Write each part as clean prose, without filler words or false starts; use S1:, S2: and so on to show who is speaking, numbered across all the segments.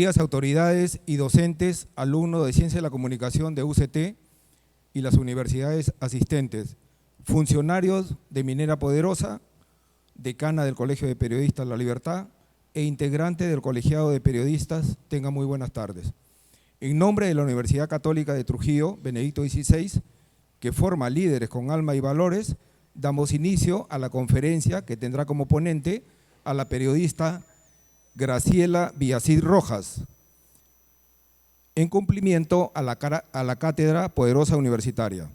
S1: Distinguidas autoridades y docentes, alumnos de Ciencia de la Comunicación de UCT y las universidades asistentes, funcionarios de Minera Poderosa, decana del Colegio de Periodistas La Libertad e integrante del Colegiado de Periodistas, tengan muy buenas tardes. En nombre de la Universidad Católica de Trujillo, Benedicto XVI, que forma líderes con alma y valores, damos inicio a la conferencia que tendrá como ponente a la periodista Graciela Villacid Rojas, en cumplimiento a la Cátedra Poderosa Universitaria.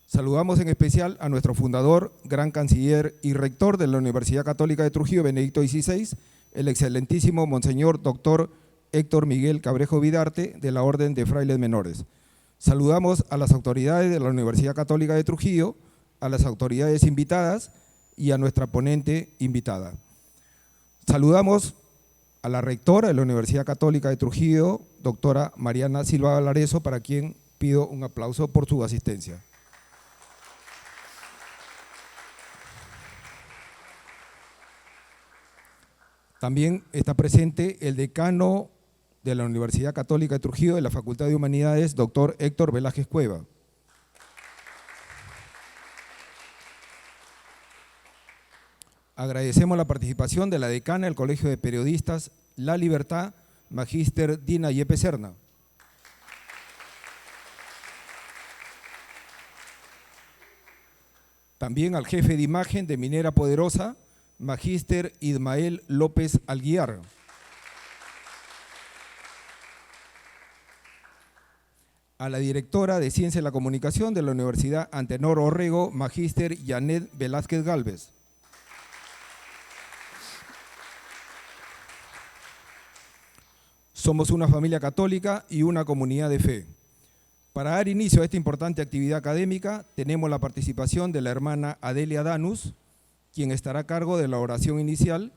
S1: Saludamos en especial a nuestro fundador, gran canciller y rector de la Universidad Católica de Trujillo, Benedicto XVI, el excelentísimo Monseñor Dr. Héctor Miguel Cabrejo Vidarte, de la Orden de Frailes Menores. Saludamos a las autoridades de la Universidad Católica de Trujillo, a las autoridades invitadas y a nuestra ponente invitada. Saludamos a la rectora de la Universidad Católica de Trujillo, doctora Mariana Silva Valareso, para quien pido un aplauso por su asistencia. También está presente el decano de la Universidad Católica de Trujillo de la Facultad de Humanidades, doctor Héctor Velázquez Cueva. Agradecemos la participación de la decana del Colegio de Periodistas La Libertad, magíster Dina Yepes Serna. También al jefe de imagen de Minera Poderosa, magíster Ismael López Alguiar. A la directora de Ciencia de la Comunicación de la Universidad Antenor Orrego, magíster Yanet Velázquez Gálvez. Somos una familia católica y una comunidad de fe. Para dar inicio a esta importante actividad académica, tenemos la participación de la hermana Adelia Danus, quien estará a cargo de la oración inicial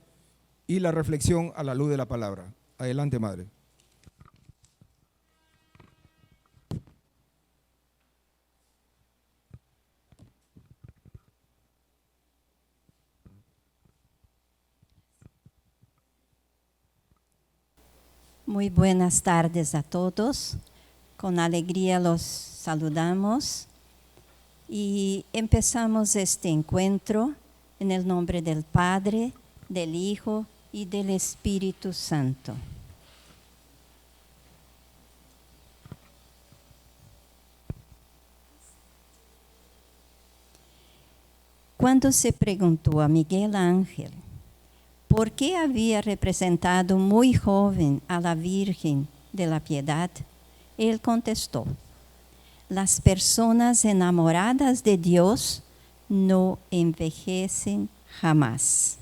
S1: y la reflexión a la luz de la palabra. Adelante, madre.
S2: Muy buenas tardes a todos. Con alegría los saludamos y empezamos este encuentro en el nombre del Padre, del Hijo y del Espíritu Santo. Cuando se preguntó a Miguel Ángel por qué había representado muy joven a la Virgen de la Piedad, él contestó: las personas enamoradas de Dios no envejecen jamás.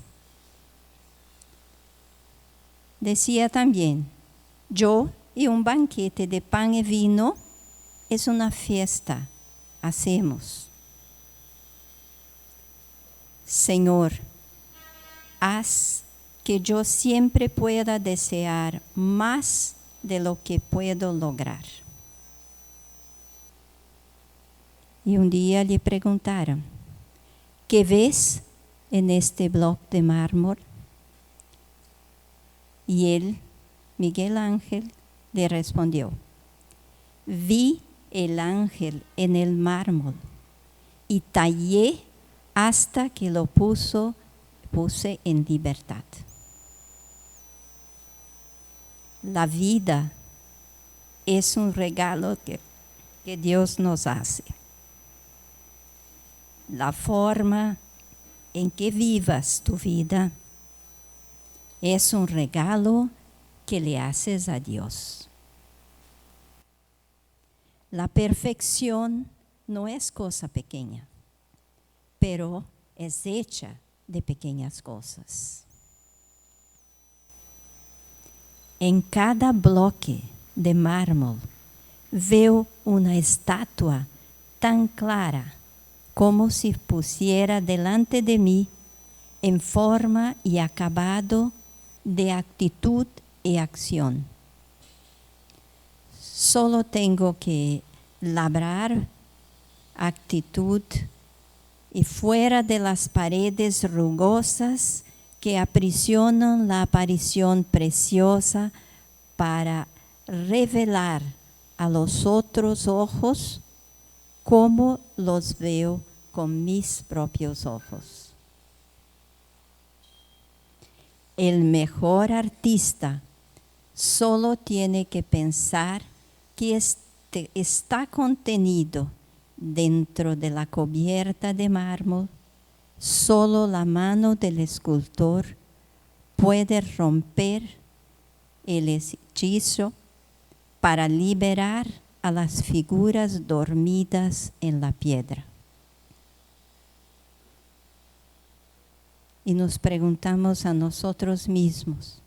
S2: Decía también: yo y un banquete de pan y vino es una fiesta, hacemos. Señor, haz que yo siempre pueda desear más de lo que puedo lograr. Y un día le preguntaron: ¿qué ves en este bloque de mármol? Y él, Miguel Ángel, le respondió: vi el ángel en el mármol y tallé hasta que lo puse en libertad. La vida es un regalo que Dios nos hace. La forma en que vivas tu vida es un regalo que le haces a Dios. La perfección no es cosa pequeña, pero es hecha de pequeñas cosas. En cada bloque de mármol veo una estatua tan clara como si pusiera delante de mí en forma y acabado de actitud y acción. Solo tengo que labrar actitud y fuera de las paredes rugosas que aprisionan la aparición preciosa, para revelar a los otros ojos como los veo con mis propios ojos. El mejor artista solo tiene que pensar que está contenido dentro de la cubierta de mármol. Solo la mano del escultor puede romper el hechizo para liberar a las figuras dormidas en la piedra. Y nos preguntamos a nosotros mismos,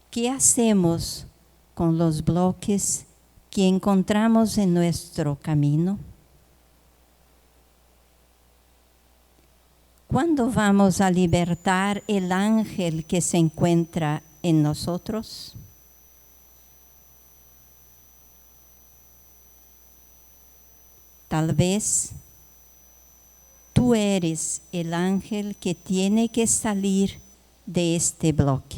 S2: ¿qué hacemos con los bloques que encontramos en nuestro camino? ¿Cuándo vamos a libertar el ángel que se encuentra en nosotros? Tal vez tú eres el ángel que tiene que salir de este bloque.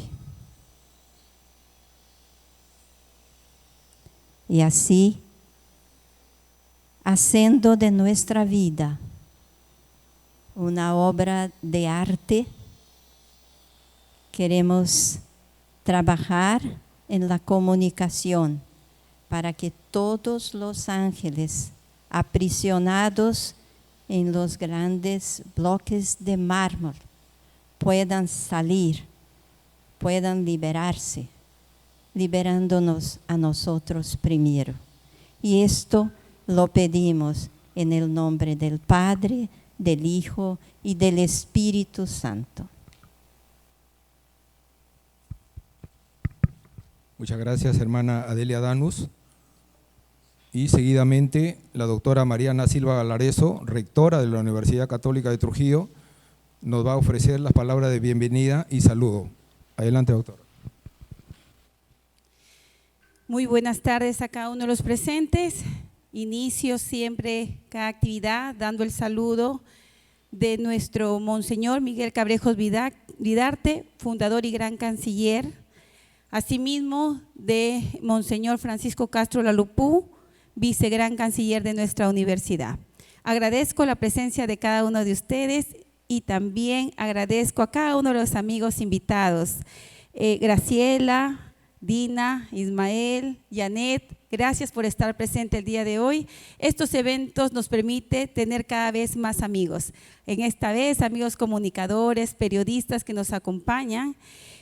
S2: Y así, haciendo de nuestra vida una obra de arte, queremos trabajar en la comunicación para que todos los ángeles aprisionados en los grandes bloques de mármol puedan salir, puedan liberarse, liberándonos a nosotros primero. Y esto lo pedimos en el nombre del Padre, del Hijo y del Espíritu Santo.
S1: Muchas gracias, hermana Adelia Danus. Y seguidamente la doctora Mariana Silva Galarezo, rectora de la Universidad Católica de Trujillo, nos va a ofrecer las palabras de bienvenida y saludo. Adelante, doctora.
S3: Muy buenas tardes a cada uno de los presentes. Inicio siempre cada actividad dando el saludo de nuestro Monseñor Miguel Cabrejos Vidarte, fundador y gran canciller, asimismo de Monseñor Francisco Castro Lalupú, vicegran canciller de nuestra universidad. Agradezco la presencia de cada uno de ustedes y también agradezco a cada uno de los amigos invitados, Graciela, Dina, Ismael, Janet, gracias por estar presente el día de hoy. Estos eventos nos permiten tener cada vez más amigos. En esta vez, amigos comunicadores, periodistas que nos acompañan.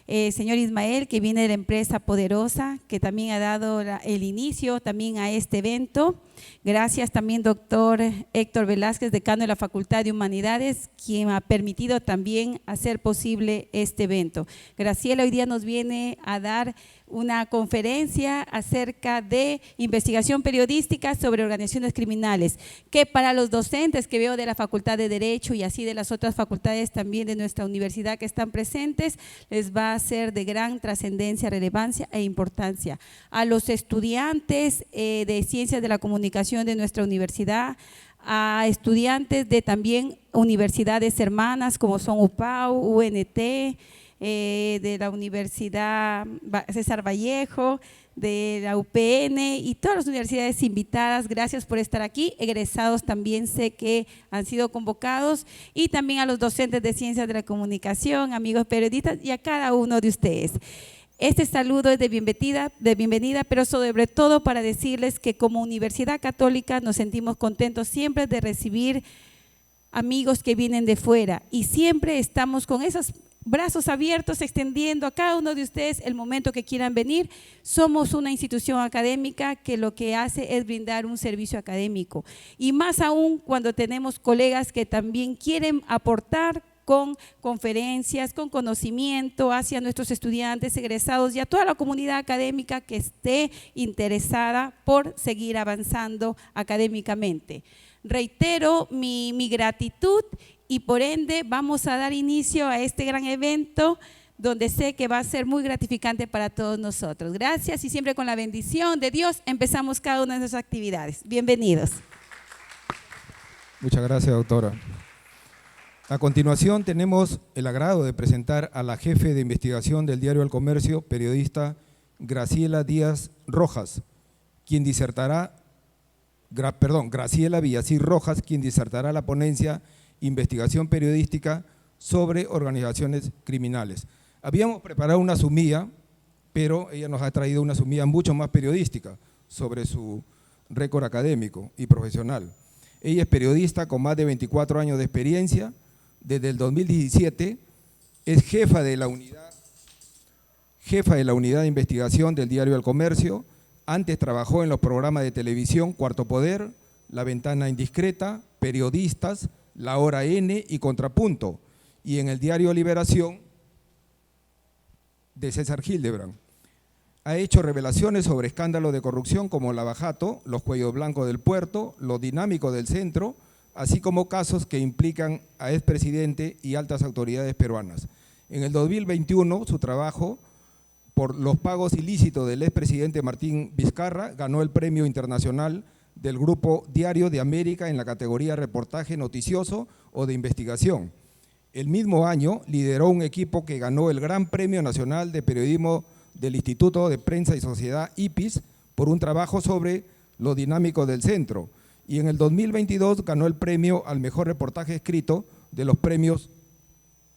S3: Señor Ismael, que viene de la empresa Poderosa, que también ha dado el inicio también a este evento. Gracias también, doctor Héctor Velázquez, decano de la Facultad de Humanidades, quien ha permitido también hacer posible este evento. Graciela hoy día nos viene a dar una conferencia acerca de investigación periodística sobre organizaciones criminales, que para los docentes que veo de la Facultad de Derecho y así de las otras facultades también de nuestra universidad que están presentes, les va a ser de gran trascendencia, relevancia e importancia. A los estudiantes de Ciencias de la Comunicación de nuestra universidad, a estudiantes de también universidades hermanas como son UPAU, UNT, de la Universidad César Vallejo, de la UPN y todas las universidades invitadas, gracias por estar aquí. Egresados también sé que han sido convocados, y también a los docentes de Ciencias de la Comunicación, amigos periodistas y a cada uno de ustedes. Este saludo es de bienvenida, pero sobre todo para decirles que como Universidad Católica nos sentimos contentos siempre de recibir amigos que vienen de fuera, y siempre estamos con esos brazos abiertos extendiendo a cada uno de ustedes el momento que quieran venir. Somos una institución académica que lo que hace es brindar un servicio académico, y más aún cuando tenemos colegas que también quieren aportar con conferencias, con conocimiento hacia nuestros estudiantes egresados y a toda la comunidad académica que esté interesada por seguir avanzando académicamente. Reitero mi gratitud, y por ende vamos a dar inicio a este gran evento donde sé que va a ser muy gratificante para todos nosotros. Gracias, y siempre con la bendición de Dios empezamos cada una de nuestras actividades. Bienvenidos.
S1: Muchas gracias, doctora. A continuación tenemos el agrado de presentar a la jefe de investigación del diario El Comercio, periodista Graciela Díaz Rojas, quien disertará, Graciela Villacir Rojas, quien disertará la ponencia Investigación Periodística sobre Organizaciones Criminales. Habíamos preparado una sumía, pero ella nos ha traído una sumía mucho más periodística sobre su récord académico y profesional. Ella es periodista con más de 24 años de experiencia. Desde el 2017 es jefa de la unidad de investigación del diario El Comercio. Antes trabajó en los programas de televisión Cuarto Poder, La Ventana Indiscreta, Periodistas, La Hora N y Contrapunto, y en el diario Liberación de César Hildebrand. Ha hecho revelaciones sobre escándalos de corrupción como Lavajato, los cuellos blancos del puerto, los dinámicos del centro, así como casos que implican a expresidente y altas autoridades peruanas. En el 2021, su trabajo por los pagos ilícitos del expresidente Martín Vizcarra ganó el Premio Internacional del Grupo Diario de América en la categoría reportaje noticioso o de investigación. El mismo año lideró un equipo que ganó el Gran Premio Nacional de Periodismo del Instituto de Prensa y Sociedad IPIS por un trabajo sobre los dinámicos del centro. Y en el 2022 ganó el premio al mejor reportaje escrito de los premios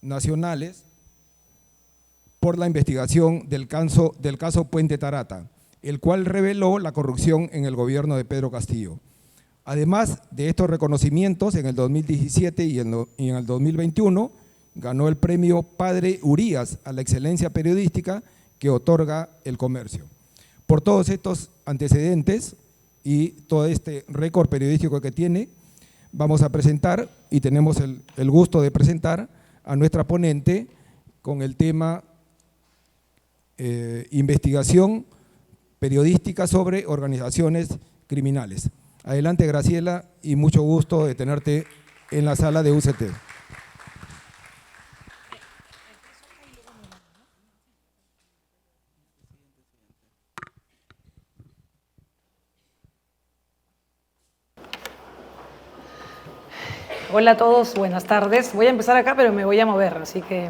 S1: nacionales por la investigación del caso Puente Tarata, el cual reveló la corrupción en el gobierno de Pedro Castillo. Además de estos reconocimientos, en el 2017 y en el 2021 ganó el premio Padre Urías a la excelencia periodística que otorga El Comercio. Por todos estos antecedentes y todo este récord periodístico que tiene, vamos a presentar, y tenemos el gusto de presentar a nuestra ponente con el tema investigación periodística sobre organizaciones criminales. Adelante, Graciela, y mucho gusto de tenerte en la sala de UCT.
S4: Hola a todos, buenas tardes. Voy a empezar acá, pero me voy a mover, así que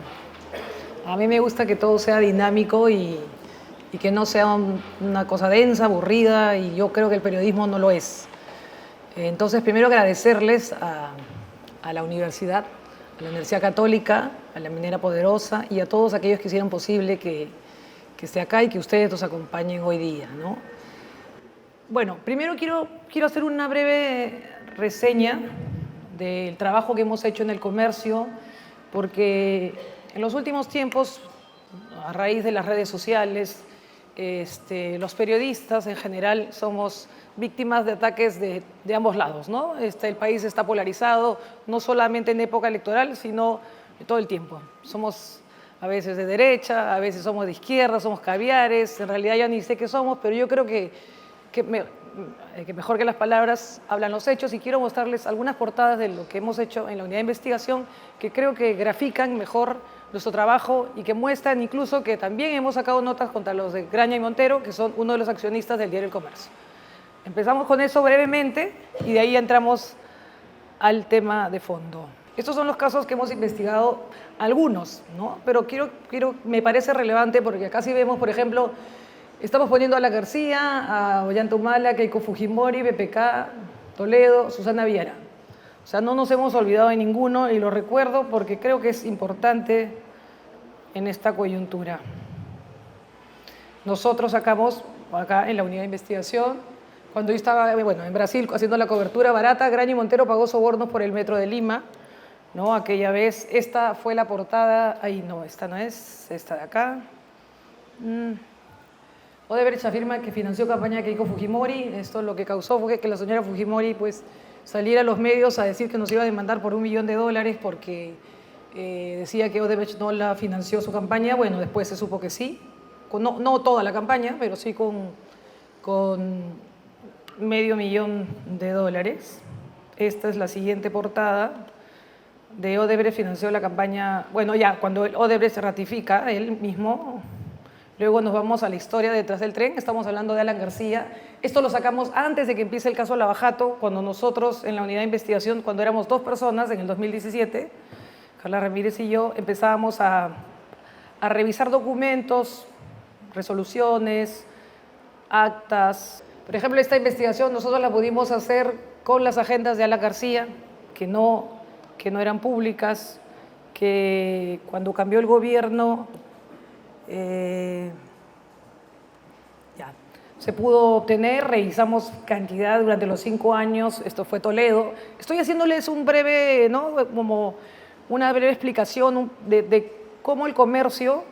S4: a mí me gusta que todo sea dinámico y que no sea una cosa densa, aburrida, y yo creo que el periodismo no lo es. Entonces, primero agradecerles a la Universidad Católica, a la Minera Poderosa y a todos aquellos que hicieron posible que esté acá y que ustedes nos acompañen hoy día, ¿no? Bueno, primero quiero hacer una breve reseña del trabajo que hemos hecho en El Comercio, porque en los últimos tiempos, a raíz de las redes sociales, los periodistas en general somos víctimas de ataques de ambos lados, ¿no? El país está polarizado, no solamente en época electoral, sino todo el tiempo. Somos a veces de derecha, a veces somos de izquierda, somos caviares, en realidad ya ni sé qué somos, pero yo creo que mejor que las palabras hablan los hechos, y quiero mostrarles algunas portadas de lo que hemos hecho en la unidad de investigación que creo que grafican mejor nuestro trabajo y que muestran incluso que también hemos sacado notas contra los de Graña y Montero, que son uno de los accionistas del diario El Comercio. Empezamos con eso brevemente y de ahí entramos al tema de fondo. Estos son los casos que hemos investigado, algunos, ¿no? Pero me parece relevante porque acá sí vemos, por ejemplo, estamos poniendo a Alan García, a Ollanta Humala, Keiko Fujimori, BPK, Toledo, Susana Villarán. O sea, no nos hemos olvidado de ninguno y lo recuerdo porque creo que es importante en esta coyuntura. Nosotros sacamos acá en la unidad de investigación, cuando yo estaba en Brasil haciendo la cobertura barata, Graña y Montero pagó sobornos por el metro de Lima, ¿no? Aquella vez, esta fue la portada, esta no es, esta de acá. Odebrecht afirma que financió campaña de Keiko Fujimori. Esto lo que causó fue que la señora Fujimori saliera a los medios a decir que nos iba a demandar por $1 millón porque decía que Odebrecht no la financió su campaña. Bueno, después se supo que sí, no toda la campaña, pero sí con $500 000 $. Esta es la siguiente portada de Odebrecht financió la campaña, cuando Odebrecht se ratifica él mismo. Luego nos vamos a la historia detrás del tren, estamos hablando de Alan García. Esto lo sacamos antes de que empiece el caso Lavajato, cuando nosotros en la unidad de investigación, cuando éramos 2 personas en el 2017, Carla Ramírez y yo, empezábamos a revisar documentos, resoluciones, actas. Por ejemplo, esta investigación nosotros la pudimos hacer con las agendas de Alan García, que no eran públicas, que cuando cambió el gobierno se pudo obtener, revisamos cantidad durante los 5 años, esto fue Toledo. Estoy haciéndoles un breve, ¿no? Como una breve explicación de cómo el comercio,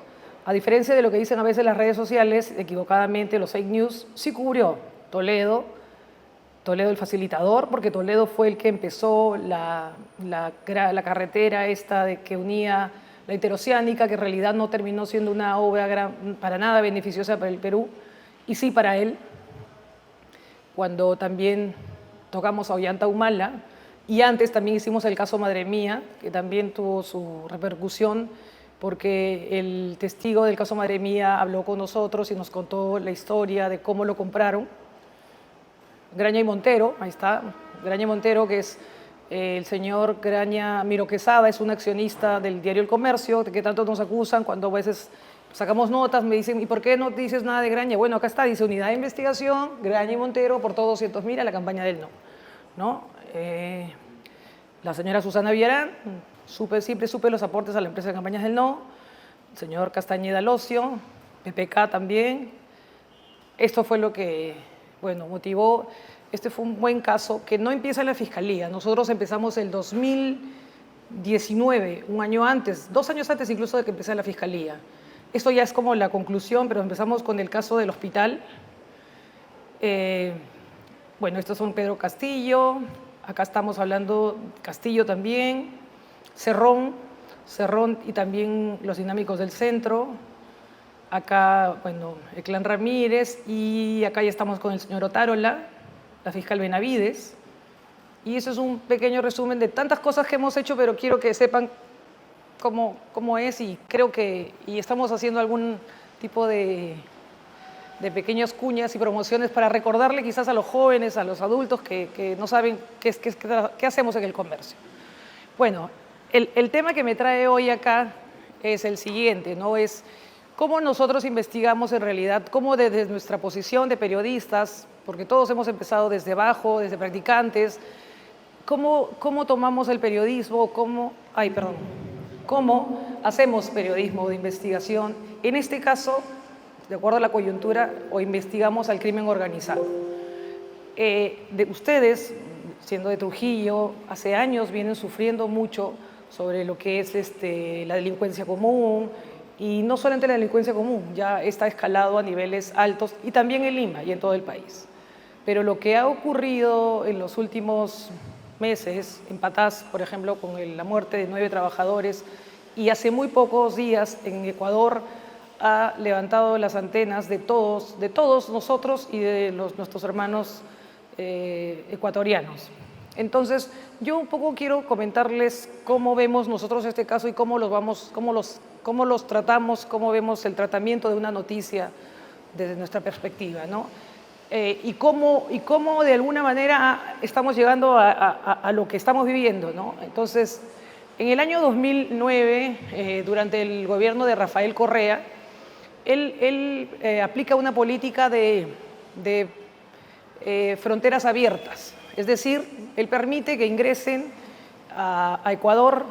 S4: a diferencia de lo que dicen a veces las redes sociales, equivocadamente los fake news, sí cubrió Toledo el facilitador, porque Toledo fue el que empezó la carretera esta que unía la interoceánica, que en realidad no terminó siendo una obra para nada beneficiosa para el Perú, y sí para él. Cuando también tocamos a Ollanta Humala, y antes también hicimos el caso Madre Mía, que también tuvo su repercusión, porque el testigo del caso Madre Mía habló con nosotros y nos contó la historia de cómo lo compraron. Graña y Montero, ahí está, Graña y Montero, que es el señor Graña Miro Quesada, es un accionista del diario El Comercio, que tanto nos acusan cuando a veces sacamos notas, me dicen, ¿y por qué no dices nada de Graña? Bueno, acá está, dice Unidad de Investigación, Graña y Montero, por todo 200.000 a la campaña del no. La señora Susana Villarán, siempre supe los aportes a la empresa de campañas del no, el señor Castañeda Locio, PPK también. Esto fue lo que, bueno, motivó. Este fue un buen caso que no empieza en la Fiscalía. Nosotros empezamos el 2019, un año antes, 2 años antes incluso de que empezara la Fiscalía. Esto ya es como la conclusión, pero empezamos con el caso del hospital. Bueno, estos son Pedro Castillo, acá estamos hablando Castillo también, Cerrón y también los dinámicos del centro. Acá, bueno, el clan Ramírez, y acá ya estamos con el señor Otárola, la fiscal Benavides. Y eso es un pequeño resumen de tantas cosas que hemos hecho, pero quiero que sepan cómo es, y creo que estamos haciendo algún tipo de pequeñas cuñas y promociones para recordarle quizás a los jóvenes, a los adultos que no saben qué hacemos en el comercio. Bueno, el tema que me trae hoy acá es el siguiente, ¿no? Es cómo nosotros investigamos en realidad, cómo desde nuestra posición de periodistas, porque todos hemos empezado desde abajo, desde practicantes, cómo tomamos el periodismo, cómo hacemos periodismo de investigación. En este caso, de acuerdo a la coyuntura, o investigamos al crimen organizado. Ustedes, siendo de Trujillo, hace años vienen sufriendo mucho sobre lo que es la delincuencia común, y no solamente la delincuencia común, ya está escalado a niveles altos, y también en Lima y en todo el país. Pero lo que ha ocurrido en los últimos meses, en Patás, por ejemplo, con la muerte de 9 trabajadores, y hace muy pocos días en Ecuador, ha levantado las antenas de todos nosotros y de nuestros hermanos ecuatorianos. Entonces, yo un poco quiero comentarles cómo vemos nosotros este caso y cómo los tratamos, cómo vemos el tratamiento de una noticia desde nuestra perspectiva, ¿no? Y cómo de alguna manera estamos llegando a lo que estamos viviendo, ¿no? Entonces, en el año 2009, durante el gobierno de Rafael Correa, él aplica una política de fronteras abiertas. Es decir, él permite que ingresen a Ecuador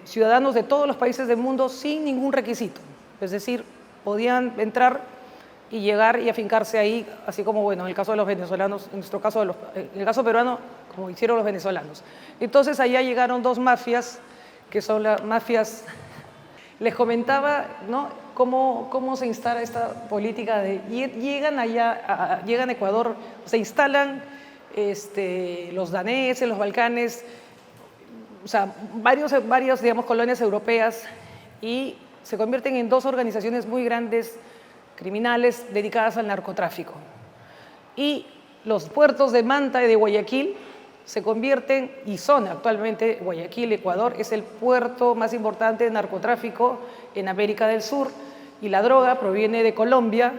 S4: ciudadanos de todos los países del mundo sin ningún requisito. Es decir, podían entrar y llegar y afincarse ahí, así como, bueno, en el caso de los venezolanos, en nuestro caso, en el caso peruano, como hicieron los venezolanos. Entonces, allá llegaron 2 mafias, que son las mafias. Les comentaba, ¿no?, cómo se instala esta política de llegan a Ecuador, se instalan los daneses, los Balcanes, o sea, varias, digamos, colonias europeas, y se convierten en 2 organizaciones muy grandes criminales dedicadas al narcotráfico. Y los puertos de Manta y de Guayaquil se convierten, y son actualmente, Guayaquil, Ecuador, es el puerto más importante de narcotráfico en América del Sur, y la droga proviene de Colombia,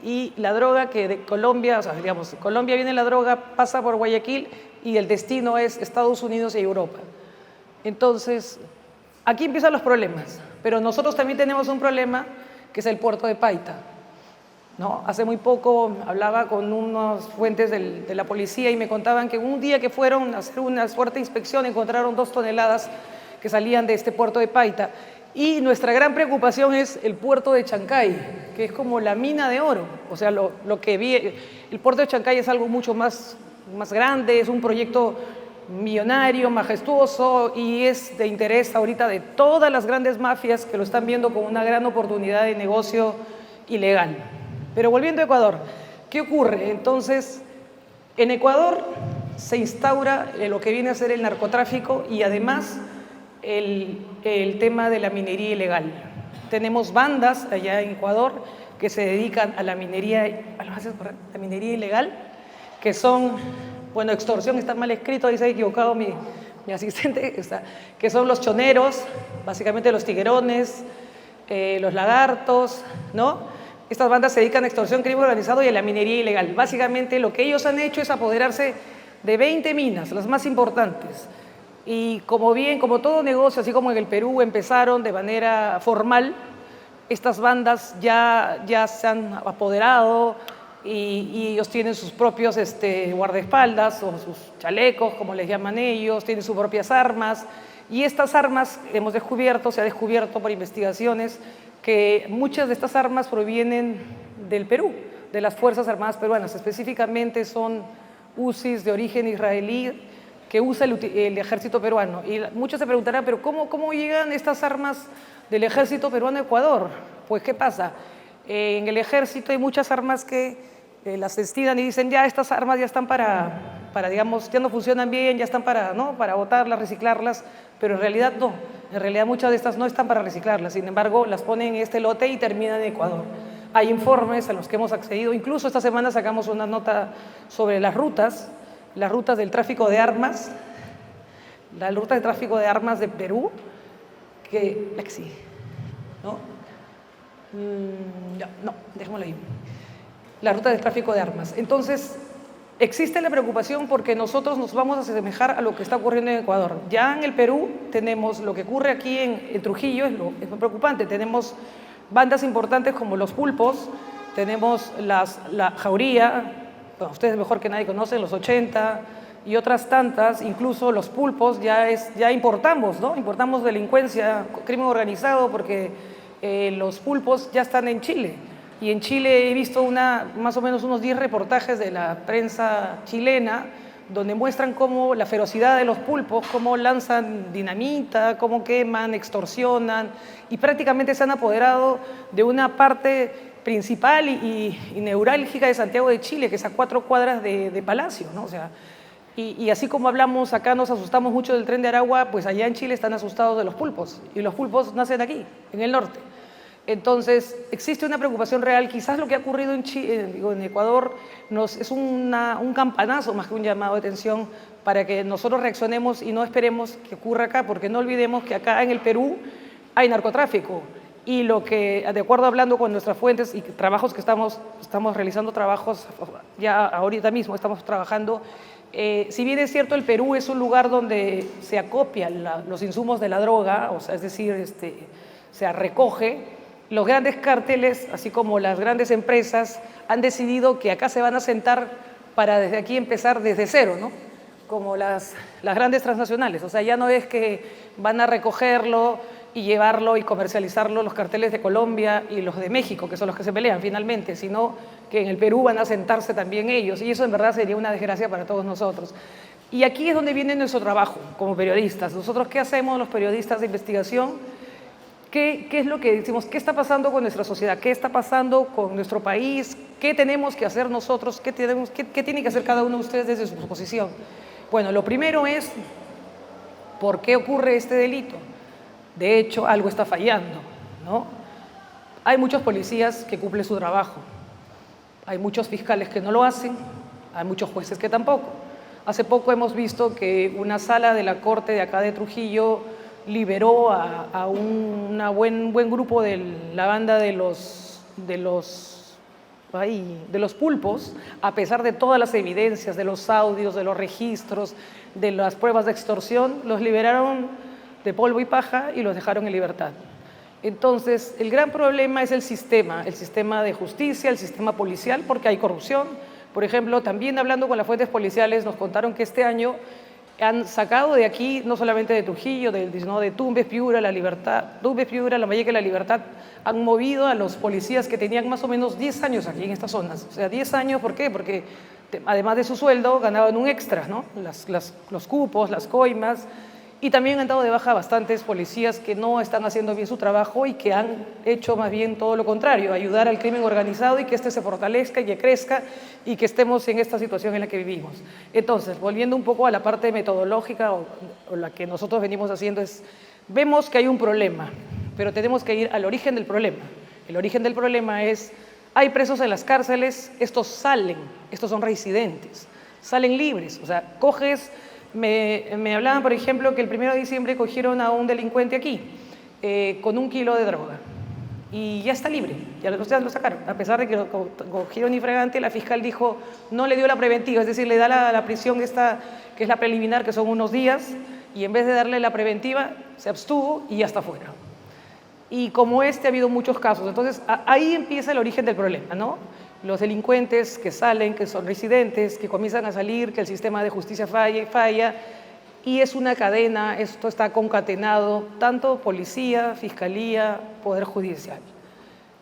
S4: y la droga que de Colombia, o sea, digamos, de Colombia viene la droga, pasa por Guayaquil, y el destino es Estados Unidos y Europa. Entonces, aquí empiezan los problemas, pero nosotros también tenemos un problema que es el puerto de Paita, ¿no? Hace muy poco hablaba con unas fuentes de la policía y me contaban que un día que fueron a hacer una fuerte inspección encontraron 2 toneladas que salían de este puerto de Paita. Y nuestra gran preocupación es el puerto de Chancay, que es como la mina de oro. O sea, lo que vi, el puerto de Chancay es algo mucho más grande, es un proyecto millonario, majestuoso y es de interés ahorita de todas las grandes mafias que lo están viendo como una gran oportunidad de negocio ilegal. Pero volviendo a Ecuador, ¿qué ocurre? Entonces, en Ecuador se instaura lo que viene a ser el narcotráfico y además el tema de la minería ilegal. Tenemos bandas allá en Ecuador que se dedican a la minería ilegal, que son, bueno, extorsión está mal escrito, ahí se ha equivocado mi asistente, que son los choneros, básicamente los tiguerones, los lagartos, ¿no? Estas bandas se dedican a extorsión, crimen organizado y a la minería ilegal. Básicamente lo que ellos han hecho es apoderarse de 20 minas, las más importantes. Y como todo negocio, así como en el Perú empezaron de manera formal, estas bandas ya se han apoderado y ellos tienen sus propios guardaespaldas o sus chalecos, como les llaman ellos, tienen sus propias armas. Y estas armas se ha descubierto por investigaciones que muchas de estas armas provienen del Perú, de las Fuerzas Armadas peruanas. Específicamente son UCIs de origen israelí que usa el ejército peruano. Y muchos se preguntarán, pero ¿cómo llegan estas armas del ejército peruano a Ecuador? Pues, ¿qué pasa? En el ejército hay muchas armas que las destinan y dicen, ya estas armas ya están para digamos, ya no funcionan bien, ya están para botarlas, reciclarlas, pero en realidad no. En realidad muchas de estas no están para reciclarlas, sin embargo, las ponen en este lote y terminan en Ecuador. Hay informes a los que hemos accedido, incluso esta semana sacamos una nota sobre las rutas del tráfico de armas, la ruta de tráfico de armas de Perú, dejémoslo ahí. La ruta del tráfico de armas. Entonces, existe la preocupación porque nosotros nos vamos a asemejar a lo que está ocurriendo en Ecuador. Ya en el Perú tenemos lo que ocurre aquí en Trujillo, es muy preocupante. Tenemos bandas importantes como los pulpos, tenemos la jauría, bueno, ustedes mejor que nadie conocen, los 80 y otras tantas, incluso los pulpos ya importamos, ¿no? Importamos delincuencia, crimen organizado, porque los pulpos ya están en Chile. Y en Chile he visto más o menos unos 10 reportajes de la prensa chilena donde muestran cómo la ferocidad de los pulpos, cómo lanzan dinamita, cómo queman, extorsionan y prácticamente se han apoderado de una parte principal y neurálgica de Santiago de Chile, que es a 4 cuadras de Palacio, ¿no? O sea, y así como hablamos acá, nos asustamos mucho del Tren de Aragua, pues allá en Chile están asustados de los pulpos y los pulpos nacen aquí, en el norte. Entonces, existe una preocupación real. Quizás lo que ha ocurrido en Ecuador es un campanazo más que un llamado de atención para que nosotros reaccionemos y no esperemos que ocurra acá, porque no olvidemos que acá en el Perú hay narcotráfico. Y lo que, de acuerdo hablando con nuestras fuentes y trabajos que estamos realizando trabajos, ya ahorita mismo estamos trabajando, si bien es cierto el Perú es un lugar donde se acopian los insumos de la droga, o sea, es decir, se recoge, los grandes cárteles, así como las grandes empresas, han decidido que acá se van a sentar para desde aquí empezar desde cero, ¿no? Como las grandes transnacionales. O sea, ya no es que van a recogerlo y llevarlo y comercializarlo los carteles de Colombia y los de México, que son los que se pelean finalmente, sino que en el Perú van a sentarse también ellos. Y eso en verdad sería una desgracia para todos nosotros. Y aquí es donde viene nuestro trabajo como periodistas. Nosotros, ¿qué hacemos los periodistas de investigación? ¿Qué es lo que decimos? ¿Qué está pasando con nuestra sociedad? ¿Qué está pasando con nuestro país? ¿Qué tenemos que hacer nosotros? ¿Qué tiene que hacer cada uno de ustedes desde su posición? Bueno, lo primero es, ¿por qué ocurre este delito? De hecho, algo está fallando, ¿no? Hay muchos policías que cumplen su trabajo. Hay muchos fiscales que no lo hacen. Hay muchos jueces que tampoco. Hace poco hemos visto que una sala de la corte de acá de Trujillo liberó a un buen grupo de la banda de los pulpos, a pesar de todas las evidencias, de los audios, de los registros, de las pruebas de extorsión, los liberaron de polvo y paja y los dejaron en libertad. Entonces, el gran problema es el sistema de justicia, el sistema policial, porque hay corrupción. Por ejemplo, también hablando con las fuentes policiales, nos contaron que este año han sacado de aquí, no solamente de Trujillo, sino de Tumbes, Piura, La Libertad, Tumbes, Piura, Lambayeque, La Libertad, han movido a los policías que tenían más o menos 10 años aquí en estas zonas. O sea, 10 años, ¿por qué? Porque además de su sueldo, ganaban un extra, ¿no? Los cupos, las coimas, y también han dado de baja bastantes policías que no están haciendo bien su trabajo y que han hecho más bien todo lo contrario, ayudar al crimen organizado y que este se fortalezca y que crezca y que estemos en esta situación en la que vivimos. Entonces, volviendo un poco a la parte metodológica o la que nosotros venimos haciendo es, vemos que hay un problema, pero tenemos que ir al origen del problema. El origen del problema es, hay presos en las cárceles, estos salen, estos son reincidentes, salen libres, o sea, coges... Me hablaban, por ejemplo, que el 1 de diciembre cogieron a un delincuente aquí con 1 kilo de droga y ya está libre, ya lo sacaron. A pesar de que lo cogieron infragante, la fiscal dijo, no le dio la preventiva, es decir, le da la prisión esta, que es la preliminar, que son unos días, y en vez de darle la preventiva, se abstuvo y ya está fuera. Y como ha habido muchos casos. Entonces, ahí empieza el origen del problema, ¿no? Los delincuentes que salen, que son residentes, que comienzan a salir, que el sistema de justicia falla, y es una cadena, esto está concatenado, tanto policía, fiscalía, poder judicial.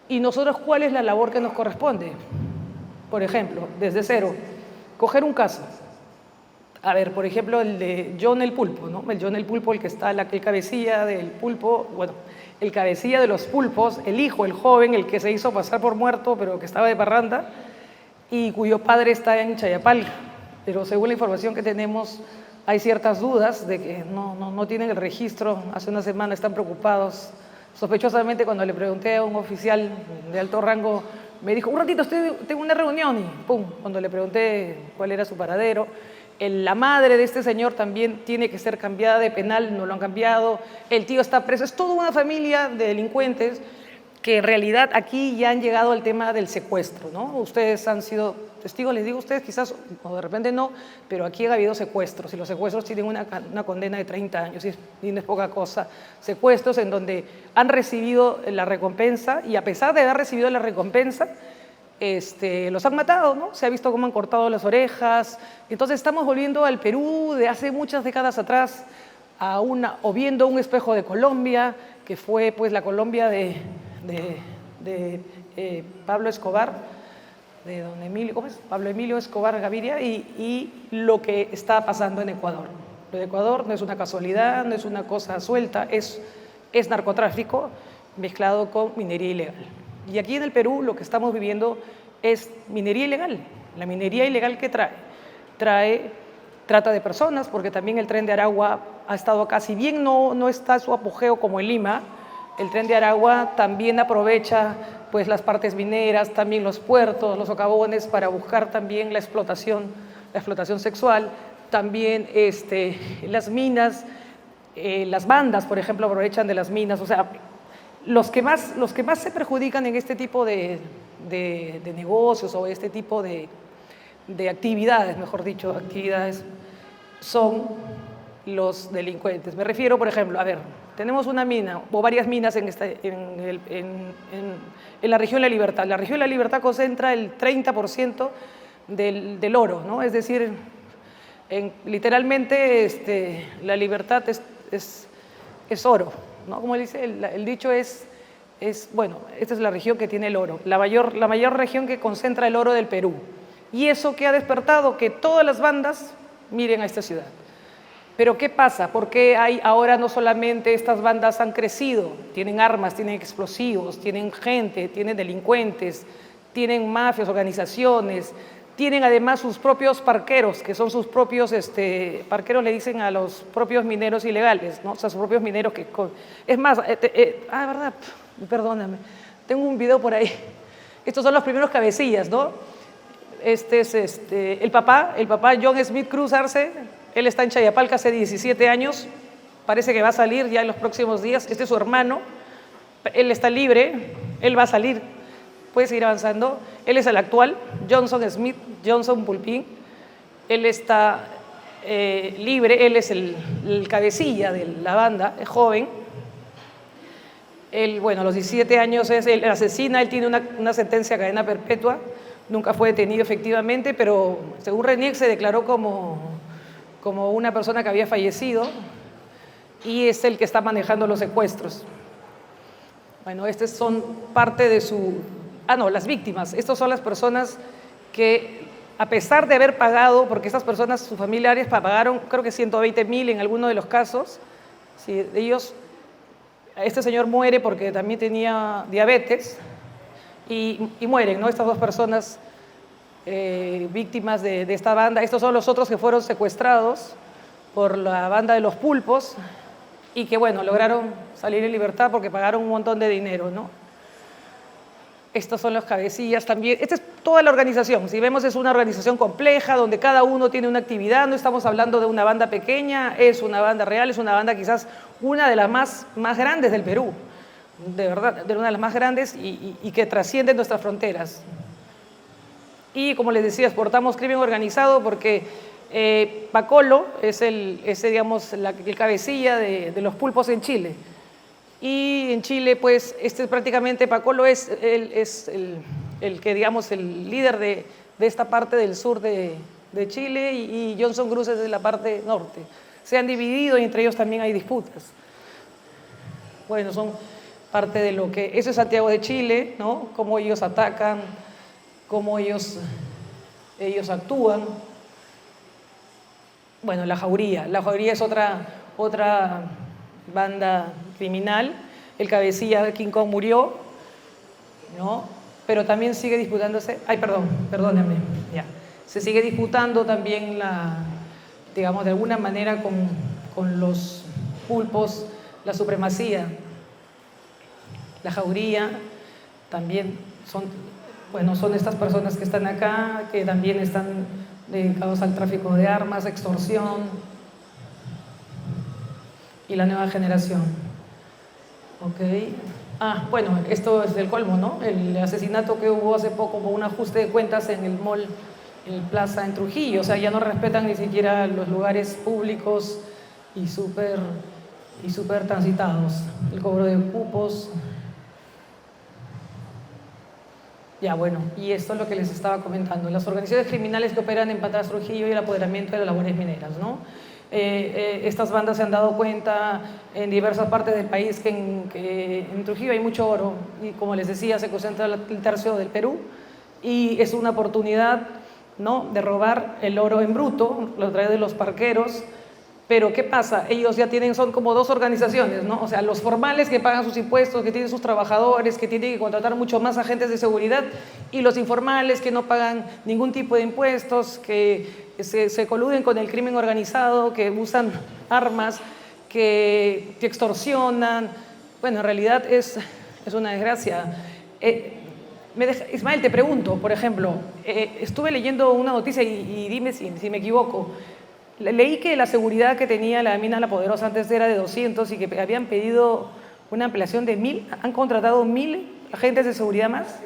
S4: Y nosotros, ¿cuál es la labor que nos corresponde? Por ejemplo, desde cero, coger un caso. A ver, por ejemplo, el de John el Pulpo, ¿no? El John el Pulpo, el que está, el cabecilla del pulpo, bueno, el cabecilla de los pulpos, el hijo, el joven, el que se hizo pasar por muerto, pero que estaba de parranda, y cuyo padre está en Chayapalca. Pero según la información que tenemos, hay ciertas dudas de que no tienen el registro. Hace una semana están preocupados. Sospechosamente, cuando le pregunté a un oficial de alto rango, me dijo, un ratito, tengo una reunión, y pum, cuando le pregunté cuál era su paradero, la madre de este señor también tiene que ser cambiada de penal, no lo han cambiado, el tío está preso, es toda una familia de delincuentes que en realidad aquí ya han llegado al tema del secuestro, ¿no? Ustedes han sido testigos, les digo a ustedes, quizás, o de repente no, pero aquí ha habido secuestros, y los secuestros tienen una condena de 30 años, y no es poca cosa. Secuestros en donde han recibido la recompensa, y a pesar de haber recibido la recompensa, los han matado, ¿no? Se ha visto cómo han cortado las orejas. Entonces estamos volviendo al Perú de hace muchas décadas atrás, o viendo un espejo de Colombia, que fue pues la Colombia de Pablo Escobar, de don Emilio, ¿cómo es? Pablo Emilio Escobar Gaviria, y lo que está pasando en Ecuador. Lo de Ecuador no es una casualidad, no es una cosa suelta, es narcotráfico mezclado con minería ilegal. Y aquí en el Perú lo que estamos viviendo es minería ilegal. La minería ilegal que trae trata de personas, porque también el Tren de Aragua ha estado acá. Si bien no está su apogeo como en Lima, el Tren de Aragua también aprovecha pues las partes mineras, también los puertos, los socavones, para buscar también la explotación sexual, también las minas, las bandas, por ejemplo, aprovechan de las minas. O sea, los que más se perjudican en este tipo de negocios o este tipo de actividades, mejor dicho, son los delincuentes. Me refiero, por ejemplo, a ver, tenemos una mina o varias minas en la región La Libertad. La región La Libertad concentra el 30% del oro, ¿no? Es decir, literalmente La Libertad es oro, ¿no? Como dice el dicho bueno, esta es la región que tiene el oro, la mayor región que concentra el oro del Perú. Y eso que ha despertado que todas las bandas miren a esta ciudad. Pero ¿qué pasa? Porque ahora no solamente estas bandas han crecido, tienen armas, tienen explosivos, tienen gente, tienen delincuentes, tienen mafias, organizaciones, tienen además sus propios parqueros, que son sus propios, parqueros le dicen a los propios mineros ilegales, ¿no? O sea, sus propios mineros que... Es más, verdad, perdóname, tengo un video por ahí. Estos son los primeros cabecillas, ¿no? Este es el papá John Smith Cruz Arce. Él está en Chayapalca hace 17 años, parece que va a salir ya en los próximos días. Este es su hermano, él está libre, él va a salir, puede seguir avanzando. Él es el actual, Johnson Smith, Johnson Pulpín. Él está libre, él es el cabecilla de la banda, es joven. Él, bueno, a los 17 años él asesina, él tiene una sentencia de cadena perpetua, nunca fue detenido efectivamente, pero según Reniec se declaró como una persona que había fallecido y es el que está manejando los secuestros. Bueno, estas son parte de su... las víctimas. Estas son las personas que, a pesar de haber pagado, porque estas personas, sus familiares, pagaron creo que 120.000 en alguno de los casos, sí, ellos... Este señor muere porque también tenía diabetes y mueren, ¿no? Estas dos personas víctimas de esta banda. Estos son los otros que fueron secuestrados por la banda de los pulpos y que, bueno, lograron salir en libertad porque pagaron un montón de dinero, ¿no? Estos son los cabecillas también. Esta es toda la organización. Si vemos, es una organización compleja donde cada uno tiene una actividad. No estamos hablando de una banda pequeña, es una banda real, es una banda quizás una de las más grandes del Perú. De verdad, de una de las más grandes y que trasciende nuestras fronteras. Y como les decía, exportamos crimen organizado porque Pacolo es el cabecilla de los pulpos en Chile. Y en Chile, pues, prácticamente Pacolo es el que, digamos, el líder de esta parte del sur de Chile y Johnson Cruz es de la parte norte. Se han dividido y entre ellos también hay disputas. Bueno, son parte de lo que... Eso es Santiago de Chile, ¿no? Cómo ellos atacan, cómo ellos actúan. Bueno, La Jauría. La Jauría es otra banda criminal. El cabecilla King Kong murió, ¿no? Pero también sigue disputándose. Ay, perdónenme. Ya. Se sigue disputando también digamos, de alguna manera con los pulpos, la supremacía. La Jauría también son estas personas que están acá, que también están dedicados al tráfico de armas, extorsión y la nueva generación. Ok. Bueno, esto es el colmo, ¿no? El asesinato que hubo hace poco por un ajuste de cuentas en el mall, en el Plaza en Trujillo. O sea, ya no respetan ni siquiera los lugares públicos y súper transitados. El cobro de cupos. Ya, bueno, y esto es lo que les estaba comentando. Las organizaciones criminales que operan en Patras Trujillo y el apoderamiento de las labores mineras, ¿no? Estas bandas se han dado cuenta en diversas partes del país que en Trujillo hay mucho oro y, como les decía, se concentra el tercio del Perú y es una oportunidad, ¿no?, de robar el oro en bruto, lo trae de los parqueros. Pero ¿qué pasa? Ellos ya son como dos organizaciones, ¿no? O sea, los formales que pagan sus impuestos, que tienen sus trabajadores, que tienen que contratar mucho más agentes de seguridad, y los informales que no pagan ningún tipo de impuestos, que se coluden con el crimen organizado, que usan armas, que extorsionan. Bueno, en realidad es una desgracia. Ismael, te pregunto, por ejemplo, estuve leyendo una noticia y dime si me equivoco. Leí que la seguridad que tenía la mina La Poderosa antes era de 200 y que habían pedido una ampliación de 1.000. ¿Han contratado 1.000 agentes de seguridad más?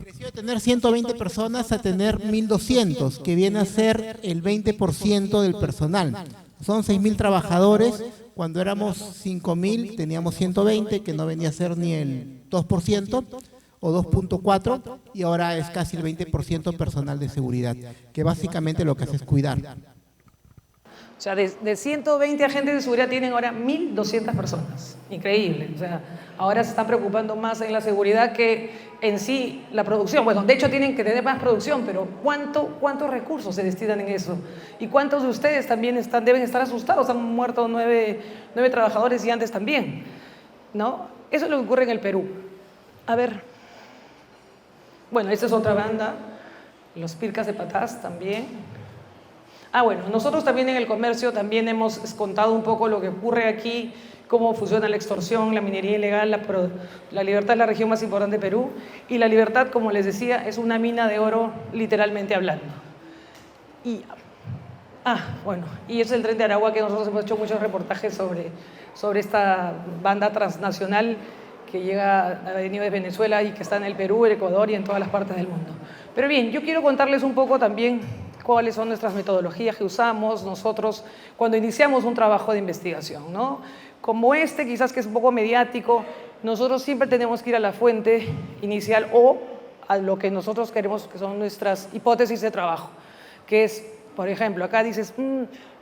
S5: Creció de tener 120 personas a tener 1.200, que viene a ser el 20% del personal. Son 6.000 trabajadores. Cuando éramos 5.000 teníamos 120, que no venía a ser ni el 2% o 2.4%, y ahora es casi el 20% personal de seguridad, que básicamente lo que hace es cuidar.
S4: O sea, de 120 agentes de seguridad tienen ahora 1.200 personas. Increíble. O sea, ahora se están preocupando más en la seguridad que en sí la producción. Bueno, de hecho tienen que tener más producción, pero ¿cuántos recursos se destinan en eso? ¿Y cuántos de ustedes también deben estar asustados? Han muerto 9 trabajadores y antes también, ¿no? Eso es lo que ocurre en el Perú. A ver. Bueno, esta es otra banda. Los Pircas de Patás también. Bueno, nosotros también en el comercio también hemos contado un poco lo que ocurre aquí, cómo funciona la extorsión, la minería ilegal, la libertad es la región más importante de Perú y la libertad, como les decía, es una mina de oro literalmente hablando. Bueno, y es el Tren de Aragua, que nosotros hemos hecho muchos reportajes sobre esta banda transnacional que ha venido de Venezuela y que está en el Perú, el Ecuador y en todas las partes del mundo. Pero bien, yo quiero contarles un poco también cuáles son nuestras metodologías que usamos nosotros cuando iniciamos un trabajo de investigación, ¿no? Como este, quizás que es un poco mediático, nosotros siempre tenemos que ir a la fuente inicial o a lo que nosotros queremos, que son nuestras hipótesis de trabajo, que es, por ejemplo, acá dices,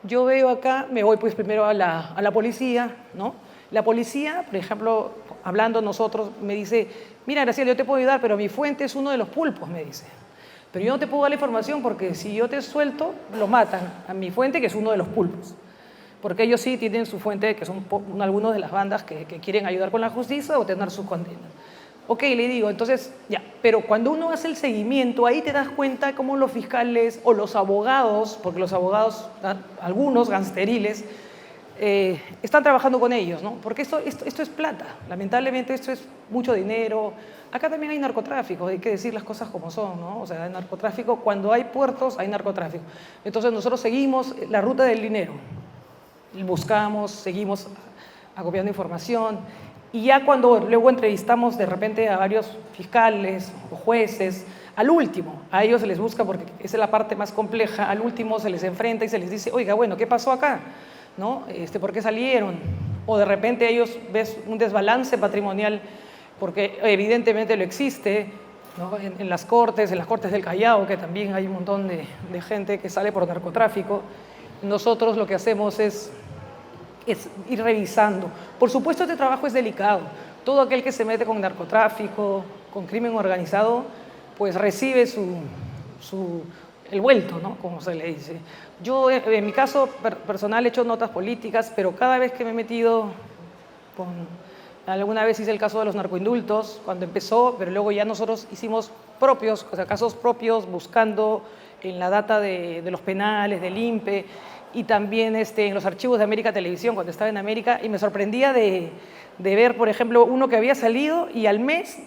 S4: yo veo acá, me voy pues primero a la policía, ¿no? La policía, por ejemplo, hablando nosotros, me dice, mira, Graciela, yo te puedo ayudar, pero mi fuente es uno de los pulpos, me dice. Pero yo no te puedo dar la información porque si yo te suelto, lo matan a mi fuente, que es uno de los pulpos. Porque ellos sí tienen su fuente, que son algunos de las bandas que quieren ayudar con la justicia o tener sus condenas. Ok, le digo, entonces, ya, pero cuando uno hace el seguimiento, ahí te das cuenta cómo los fiscales o los abogados, porque los abogados, algunos gangsteriles, están trabajando con ellos, ¿no? Porque esto es plata, lamentablemente esto es mucho dinero. Acá también hay narcotráfico, hay que decir las cosas como son, ¿no? O sea, hay narcotráfico, cuando hay puertos hay narcotráfico. Entonces nosotros seguimos la ruta del dinero, buscamos, seguimos acopiando información y ya cuando luego entrevistamos de repente a varios fiscales o jueces, al último, a ellos se les busca porque esa es la parte más compleja, al último se les enfrenta y se les dice, oiga, bueno, ¿qué pasó acá? ¿No? ¿Por qué salieron? O de repente ellos ves un desbalance patrimonial porque evidentemente lo existe, ¿no? En las cortes del Callao, que también hay un montón de gente que sale por narcotráfico. Nosotros lo que hacemos es ir revisando. Por supuesto, este trabajo es delicado. Todo aquel que se mete con narcotráfico, con crimen organizado, pues recibe el vuelto, ¿no? Como se le dice. Yo, en mi caso personal, he hecho notas políticas, pero cada vez que me he metido alguna vez hice el caso de los narcoindultos, cuando empezó, pero luego ya nosotros hicimos propios, o sea, casos propios, buscando en la data de los penales, del INPE, y también en los archivos de América Televisión, cuando estaba en América, y me sorprendía de ver, por ejemplo, uno que había salido y al mes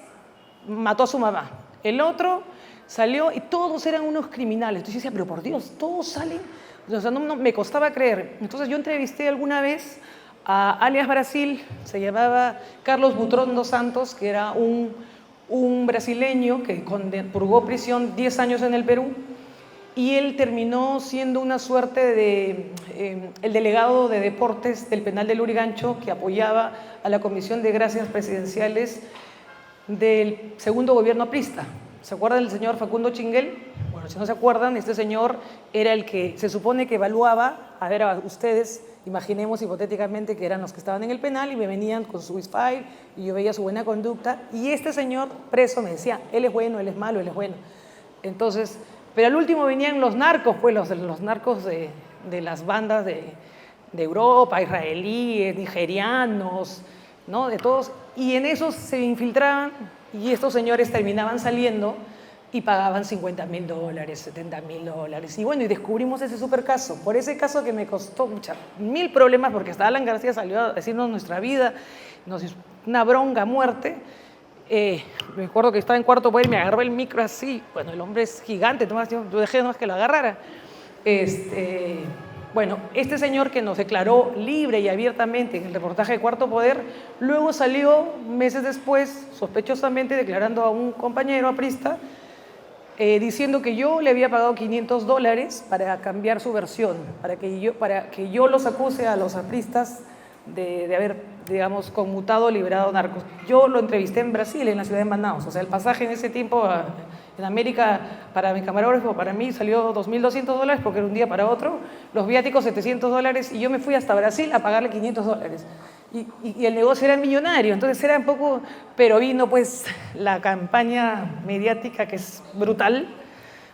S4: mató a su mamá. El otro salió y todos eran unos criminales. Entonces yo decía, pero por Dios, todos salen. O sea, no me costaba creer. Entonces yo entrevisté alguna vez a alias Brasil, se llamaba Carlos Butrón dos Santos, que era un brasileño que purgó prisión 10 años en el Perú, y él terminó siendo una suerte de el delegado de deportes del penal de Lurigancho, que apoyaba a la Comisión de Gracias Presidenciales del segundo gobierno aprista. ¿Se acuerdan del señor Facundo Chinguel? Bueno, si no se acuerdan, este señor era el que se supone que evaluaba, a ver, a ustedes, imaginemos hipotéticamente que eran los que estaban en el penal y me venían con su file y yo veía su buena conducta, y este señor preso me decía, él es bueno, él es malo, él es bueno. Entonces, pero al último venían los narcos, pues los narcos de las bandas de Europa, israelíes, nigerianos, ¿no? De todos, y en esos se infiltraban y estos señores terminaban saliendo y pagaban $50,000, $70,000. Y bueno, y descubrimos ese super caso. Por ese caso que me costó 1000 problemas, porque hasta Alan García salió a decirnos nuestra vida, nos hizo una bronca a muerte. Me acuerdo que estaba en cuarto poder y me agarró el micro así. Bueno, el hombre es gigante, yo dejé nomás que lo agarrara. Bueno, este señor que nos declaró libre y abiertamente en el reportaje de Cuarto Poder, luego salió meses después, sospechosamente, declarando a un compañero aprista, diciendo que yo le había pagado $500 para cambiar su versión, para que yo los acuse a los apristas de haber, digamos, conmutado, liberado narcos. Yo lo entrevisté en Brasil, en la ciudad de Manaus. O sea, el pasaje en ese tiempo en América para mi camarógrafo, para mí, salió $2,200 porque era un día para otro. Los viáticos $700 y yo me fui hasta Brasil a pagarle $500. Y el negocio era millonario, entonces era un poco... Pero vino pues la campaña mediática que es brutal,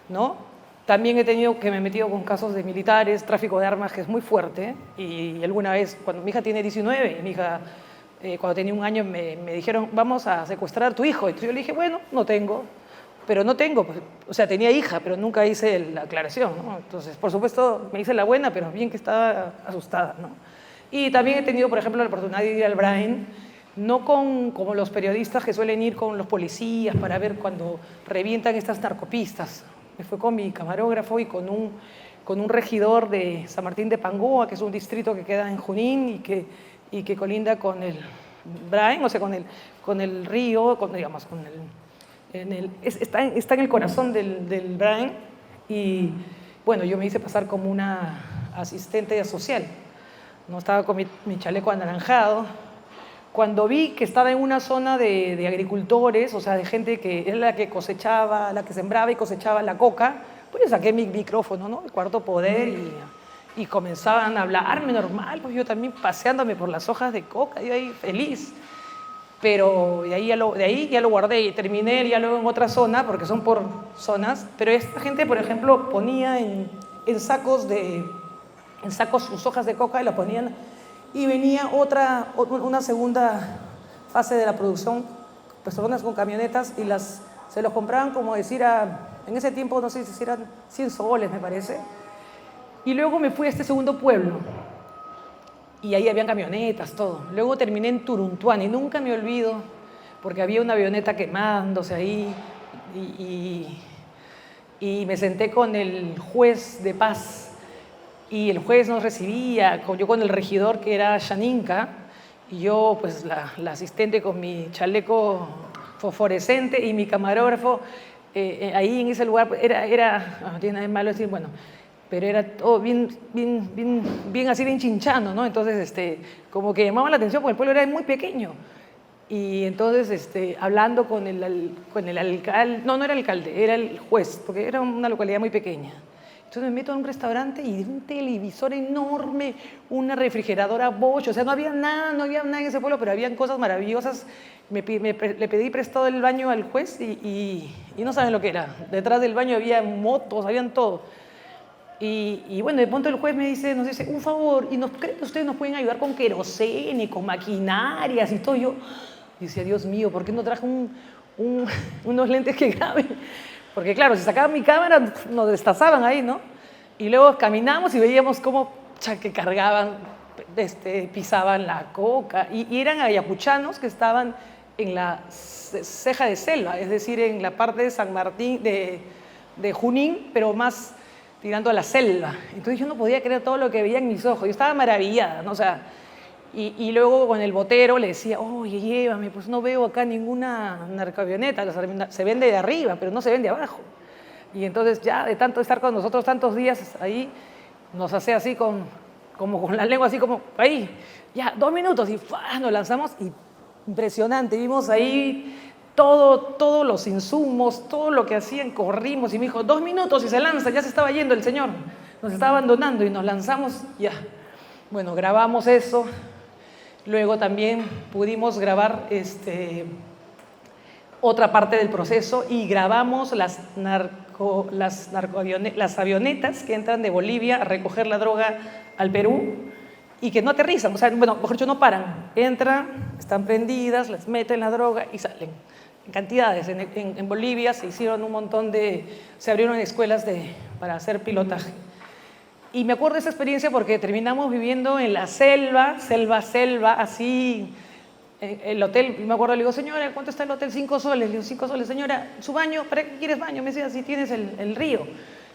S4: ¿no? También me he metido con casos de militares, tráfico de armas, que es muy fuerte. Y alguna vez, cuando mi hija tiene 19, mi hija, cuando tenía 1 año, me dijeron, vamos a secuestrar a tu hijo. Entonces yo le dije, bueno, no tengo. Pero no tengo, pues, o sea, tenía hija, pero nunca hice la aclaración, ¿no? Entonces, por supuesto, me hice la buena, pero bien que estaba asustada, ¿no? Y también he tenido, por ejemplo, la oportunidad de ir al Brain, no como los periodistas que suelen ir con los policías para ver cuando revientan estas narcopistas. Me fui con mi camarógrafo y con un regidor de San Martín de Pangoa, que es un distrito que queda en Junín y que colinda con el Brain, o sea, con el río, digamos, está en el corazón del Brain, y bueno, yo me hice pasar como una asistente social. No estaba con mi chaleco anaranjado. Cuando vi que estaba en una zona de agricultores, o sea, de gente que era la que cosechaba, la que sembraba y cosechaba la coca, pues yo saqué mi micrófono, ¿no? El cuarto poder y comenzaban a hablarme normal, pues yo también paseándome por las hojas de coca, yo ahí feliz. Pero de ahí ya lo guardé y terminé ya luego en otra zona, porque son por zonas, pero esta gente, por ejemplo, ponía en sacos sus hojas de coca y la ponían, y venía una segunda fase de la producción, personas con camionetas, y se los compraban, como decir, en ese tiempo, no sé si eran 100 soles, me parece. Y luego me fui a este segundo pueblo, y ahí habían camionetas, todo. Luego terminé en Turuntuán, y nunca me olvido, porque había una avioneta quemándose ahí, y me senté con el juez de paz, y el juez nos recibía, yo con el regidor, que era Shaninka, y yo, pues, la asistente con mi chaleco fosforescente y mi camarógrafo, ahí en ese lugar, no tiene nada de malo decir, bueno, pero era todo bien así, bien chinchando, ¿no? Entonces, como que llamaba la atención porque el pueblo era muy pequeño. Y entonces, hablando con el alcalde, no era alcalde, era el juez, porque era una localidad muy pequeña. Entonces me meto a un restaurante y un televisor enorme, una refrigeradora Bosch, o sea, no había nada en ese pueblo, pero habían cosas maravillosas. Le pedí prestado el baño al juez y no saben lo que era. Detrás del baño había motos, habían todo. Y bueno, de pronto el juez nos dice, un favor, ¿y creen que ustedes nos pueden ayudar con querosene, con maquinarias y todo? Yo decía, Dios mío, ¿por qué no traje unos lentes que graben? Porque claro, si sacaban mi cámara, nos destazaban ahí, ¿no? Y luego caminamos y veíamos cómo que cargaban, pisaban la coca. Y eran ayacuchanos que estaban en la ceja de selva, es decir, en la parte de San Martín, de Junín, pero más tirando a la selva. Entonces yo no podía creer todo lo que veía en mis ojos. Yo estaba maravillada, ¿no? O sea, y luego con el botero le decía, oye, llévame, pues no veo acá ninguna narcoavioneta, se vende de arriba, pero no se vende abajo. Y entonces ya de tanto estar con nosotros tantos días ahí, nos hace así como con la lengua así como, ahí, ya, 2 minutos y nos lanzamos y impresionante, vimos ahí todos los insumos, todo lo que hacían, corrimos y me dijo, 2 minutos y se lanza, ya se estaba yendo el señor, nos estaba abandonando y nos lanzamos, ya. Bueno, grabamos eso. Luego también pudimos grabar otra parte del proceso y grabamos las avionetas que entran de Bolivia a recoger la droga al Perú y que no aterrizan, o sea, bueno, mejor dicho, no paran. Entran, están prendidas, les meten la droga y salen en cantidades. En Bolivia se hicieron se abrieron escuelas para hacer pilotaje. Y me acuerdo de esa experiencia porque terminamos viviendo en la selva, así, el hotel, me acuerdo, le digo, señora, ¿cuánto está el hotel? 5 soles. Le digo, 5 soles, señora, ¿su baño? ¿Para qué quieres baño? Me decía, si tienes el río.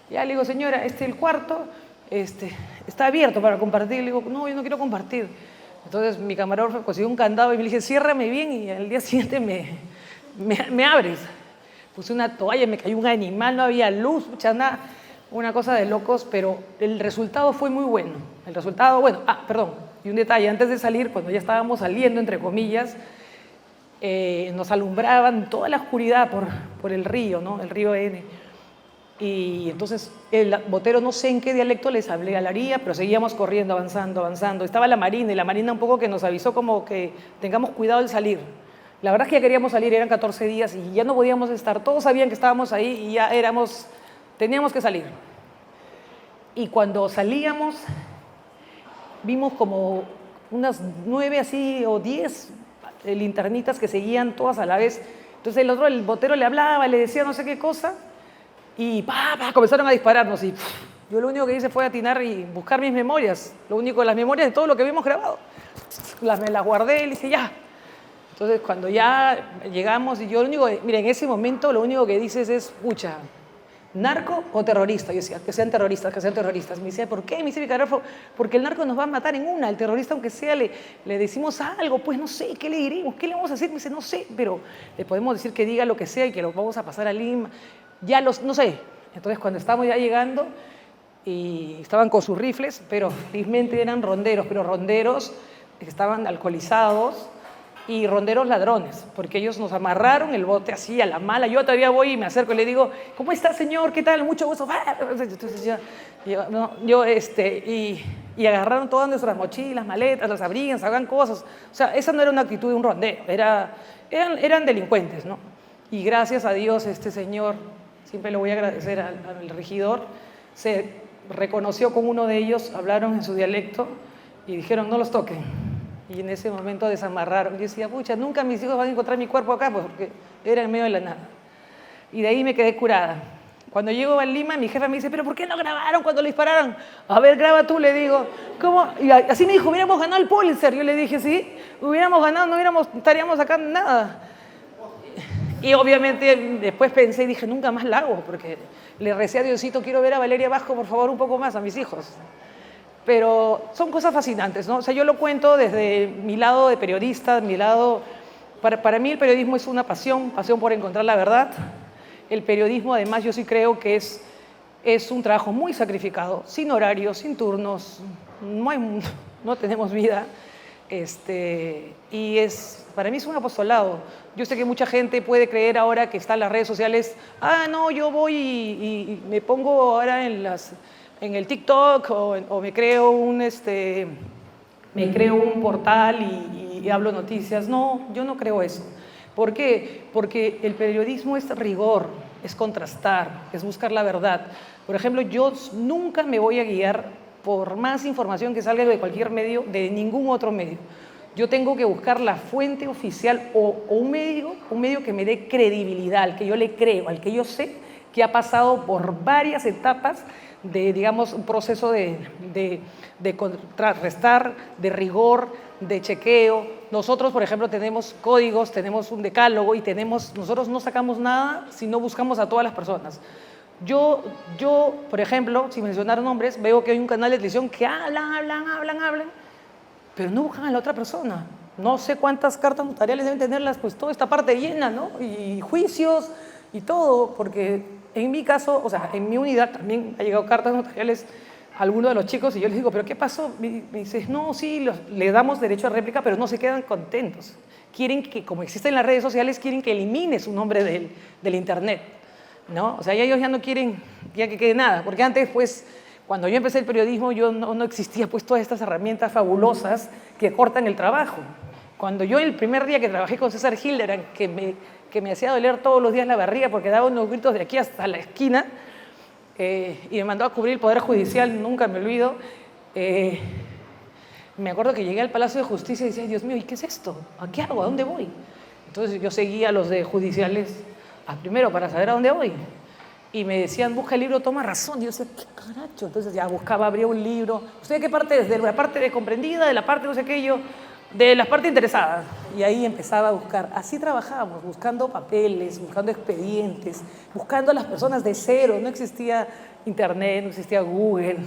S4: Ya le digo, señora, el cuarto está abierto para compartir. Le digo, no, yo no quiero compartir. Entonces mi camarógrafo consiguió un candado y me dije, ciérrame bien y al día siguiente me abres. Puse una toalla, me cayó un animal, no había luz, nada. Una cosa de locos, pero el resultado fue muy bueno. El resultado, bueno, perdón, y un detalle, antes de salir, cuando ya estábamos saliendo, entre comillas, nos alumbraban toda la oscuridad por el río, ¿no? El río N. Y entonces el botero, no sé en qué dialecto les hablaría, pero seguíamos corriendo, avanzando. Estaba la marina, y la marina un poco que nos avisó como que tengamos cuidado al salir. La verdad es que ya queríamos salir, eran 14 días y ya no podíamos estar. Todos sabían que estábamos ahí y ya teníamos que salir. Y cuando salíamos, vimos como unas 9 así o 10 linternitas que seguían todas a la vez. Entonces el botero le hablaba, le decía no sé qué cosa, y comenzaron a dispararnos. Y yo lo único que hice fue atinar y buscar mis memorias. Las memorias de todo lo que habíamos grabado. Me las guardé y le dije, ya. Entonces, cuando ya llegamos, y yo mira, en ese momento lo único que dices es, pucha, ¿narco o terrorista? Yo decía, que sean terroristas. Me decía, ¿por qué? Me dice mi camarógrafo, porque el narco nos va a matar en una. El terrorista, aunque sea, le decimos algo, pues no sé, ¿qué le diremos? ¿Qué le vamos a decir? Me dice, no sé, pero le podemos decir que diga lo que sea y que lo vamos a pasar a Lima. No sé. Entonces, cuando estábamos ya llegando, y estaban con sus rifles, pero felizmente eran ronderos, pero ronderos que estaban alcoholizados y ronderos ladrones, porque ellos nos amarraron el bote así a la mala. Yo todavía voy y me acerco y le digo, ¿cómo está, señor? ¿Qué tal? Mucho gusto. Entonces y agarraron todas nuestras mochilas, maletas, las abrían, sacaban cosas. O sea, esa no era una actitud de un rondero, eran delincuentes, ¿no? Y gracias a Dios este señor, siempre le voy a agradecer al regidor, se reconoció con uno de ellos, hablaron en su dialecto y dijeron, no los toquen. Y en ese momento desamarraron. Yo decía, pucha, nunca mis hijos van a encontrar mi cuerpo acá, pues, porque era en medio de la nada. Y de ahí me quedé curada. Cuando llego a Lima, mi jefa me dice, ¿pero por qué no grabaron cuando le dispararon? A ver, graba tú, le digo. ¿Cómo? Y así me dijo, hubiéramos ganado el Pulitzer. Yo le dije, sí, hubiéramos ganado, no estaríamos acá nada. Y obviamente después pensé y dije, nunca más la hago, porque le recé a Diosito, quiero ver a Valeria Vasco, por favor, un poco más, a mis hijos. Pero son cosas fascinantes, ¿no? O sea, yo lo cuento desde mi lado de periodista, mi lado... Para mí el periodismo es una pasión por encontrar la verdad. El periodismo, además, yo sí creo que es un trabajo muy sacrificado, sin horarios, sin turnos, no tenemos vida. Y para mí es un apostolado. Yo sé que mucha gente puede creer ahora que están las redes sociales, no, yo voy y me pongo ahora en el TikTok o me creo un portal y hablo noticias. No, yo no creo eso. ¿Por qué? Porque el periodismo es rigor, es contrastar, es buscar la verdad. Por ejemplo, yo nunca me voy a guiar por más información que salga de cualquier medio, de ningún otro medio. Yo tengo que buscar la fuente oficial o un medio que me dé credibilidad, al que yo le creo, al que yo sé que ha pasado por varias etapas de, digamos, un proceso de contrarrestar, de rigor, de chequeo. Nosotros, por ejemplo, tenemos códigos, tenemos un decálogo y nosotros no sacamos nada si no buscamos a todas las personas. Yo, por ejemplo, sin mencionar nombres, veo que hay un canal de televisión que hablan, pero no buscan a la otra persona. No sé cuántas cartas notariales deben tenerlas, pues toda esta parte llena, ¿no? Y juicios y todo, porque en mi caso, o sea, en mi unidad también ha llegado cartas notariales a alguno de los chicos y yo les digo, ¿pero qué pasó? Me dice, no, sí, le damos derecho a réplica, pero no se quedan contentos. Quieren que, como existen las redes sociales, quieren que elimine su nombre del internet, ¿no? O sea, ellos ya no quieren ya que quede nada, porque antes, pues, cuando yo empecé el periodismo, no existía pues todas estas herramientas fabulosas que cortan el trabajo. Cuando yo el primer día que trabajé con César Hildebrand, que me hacía doler todos los días la barriga porque daba unos gritos de aquí hasta la esquina, y me mandó a cubrir el Poder Judicial, nunca me olvido, me acuerdo que llegué al Palacio de Justicia y decía, Dios mío, ¿y qué es esto? ¿A qué hago? ¿A dónde voy? Entonces yo seguía a los de judiciales primero para saber a dónde voy. Y me decían, busca el libro, toma razón. Y yo decía, ¿qué caracho? Entonces ya buscaba, abría un libro. ¿Usted de qué parte es? ¿De la parte de comprendida? ¿De la parte no sé qué yo? De las partes interesadas. Y ahí empezaba a buscar. Así trabajábamos, buscando papeles, buscando expedientes, buscando a las personas de cero. No existía internet, no existía Google.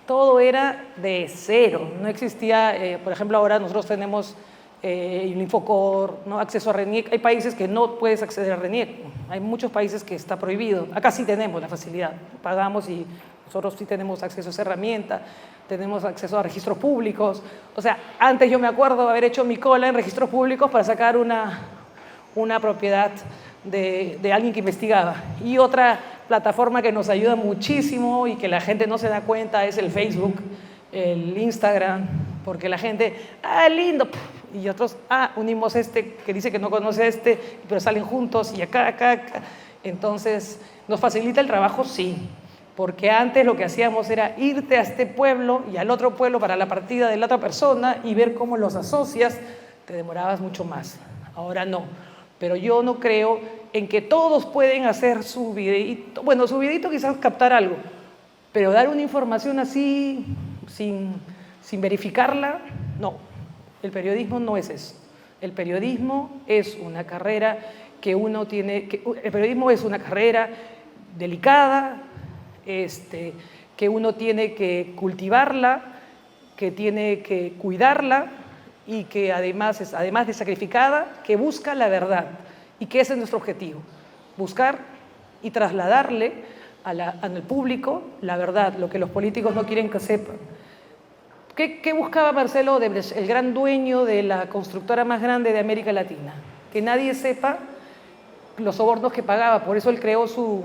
S4: Todo era de cero. No existía, por ejemplo, ahora nosotros tenemos el Infocor, ¿no? Acceso a RENIEC. Hay países que no puedes acceder a RENIEC. Hay muchos países que está prohibido. Acá sí tenemos la facilidad. Pagamos y nosotros sí tenemos acceso a esa herramienta. Tenemos acceso a registros públicos. O sea, antes yo me acuerdo de haber hecho mi cola en registros públicos para sacar una propiedad de alguien que investigaba. Y otra plataforma que nos ayuda muchísimo y que la gente no se da cuenta es el Facebook, el Instagram, porque la gente, lindo, y otros, unimos que dice que no conoce pero salen juntos y acá. Entonces, ¿nos facilita el trabajo? Sí, porque antes lo que hacíamos era irte a este pueblo y al otro pueblo para la partida de la otra persona y ver cómo los asocias, te demorabas mucho más. Ahora no, pero yo no creo en que todos pueden hacer su videíto. Bueno, su videíto quizás captar algo, pero dar una información así, sin verificarla, no. El periodismo no es eso. El periodismo es una carrera el periodismo es una carrera delicada, que uno tiene que cultivarla, que tiene que cuidarla y que además de sacrificada, que busca la verdad y que ese es nuestro objetivo, buscar y trasladarle al público la verdad, lo que los políticos no quieren que sepan. ¿Qué buscaba Marcelo Odebrecht, el gran dueño de la constructora más grande de América Latina? Que nadie sepa los sobornos que pagaba. Por eso él creó su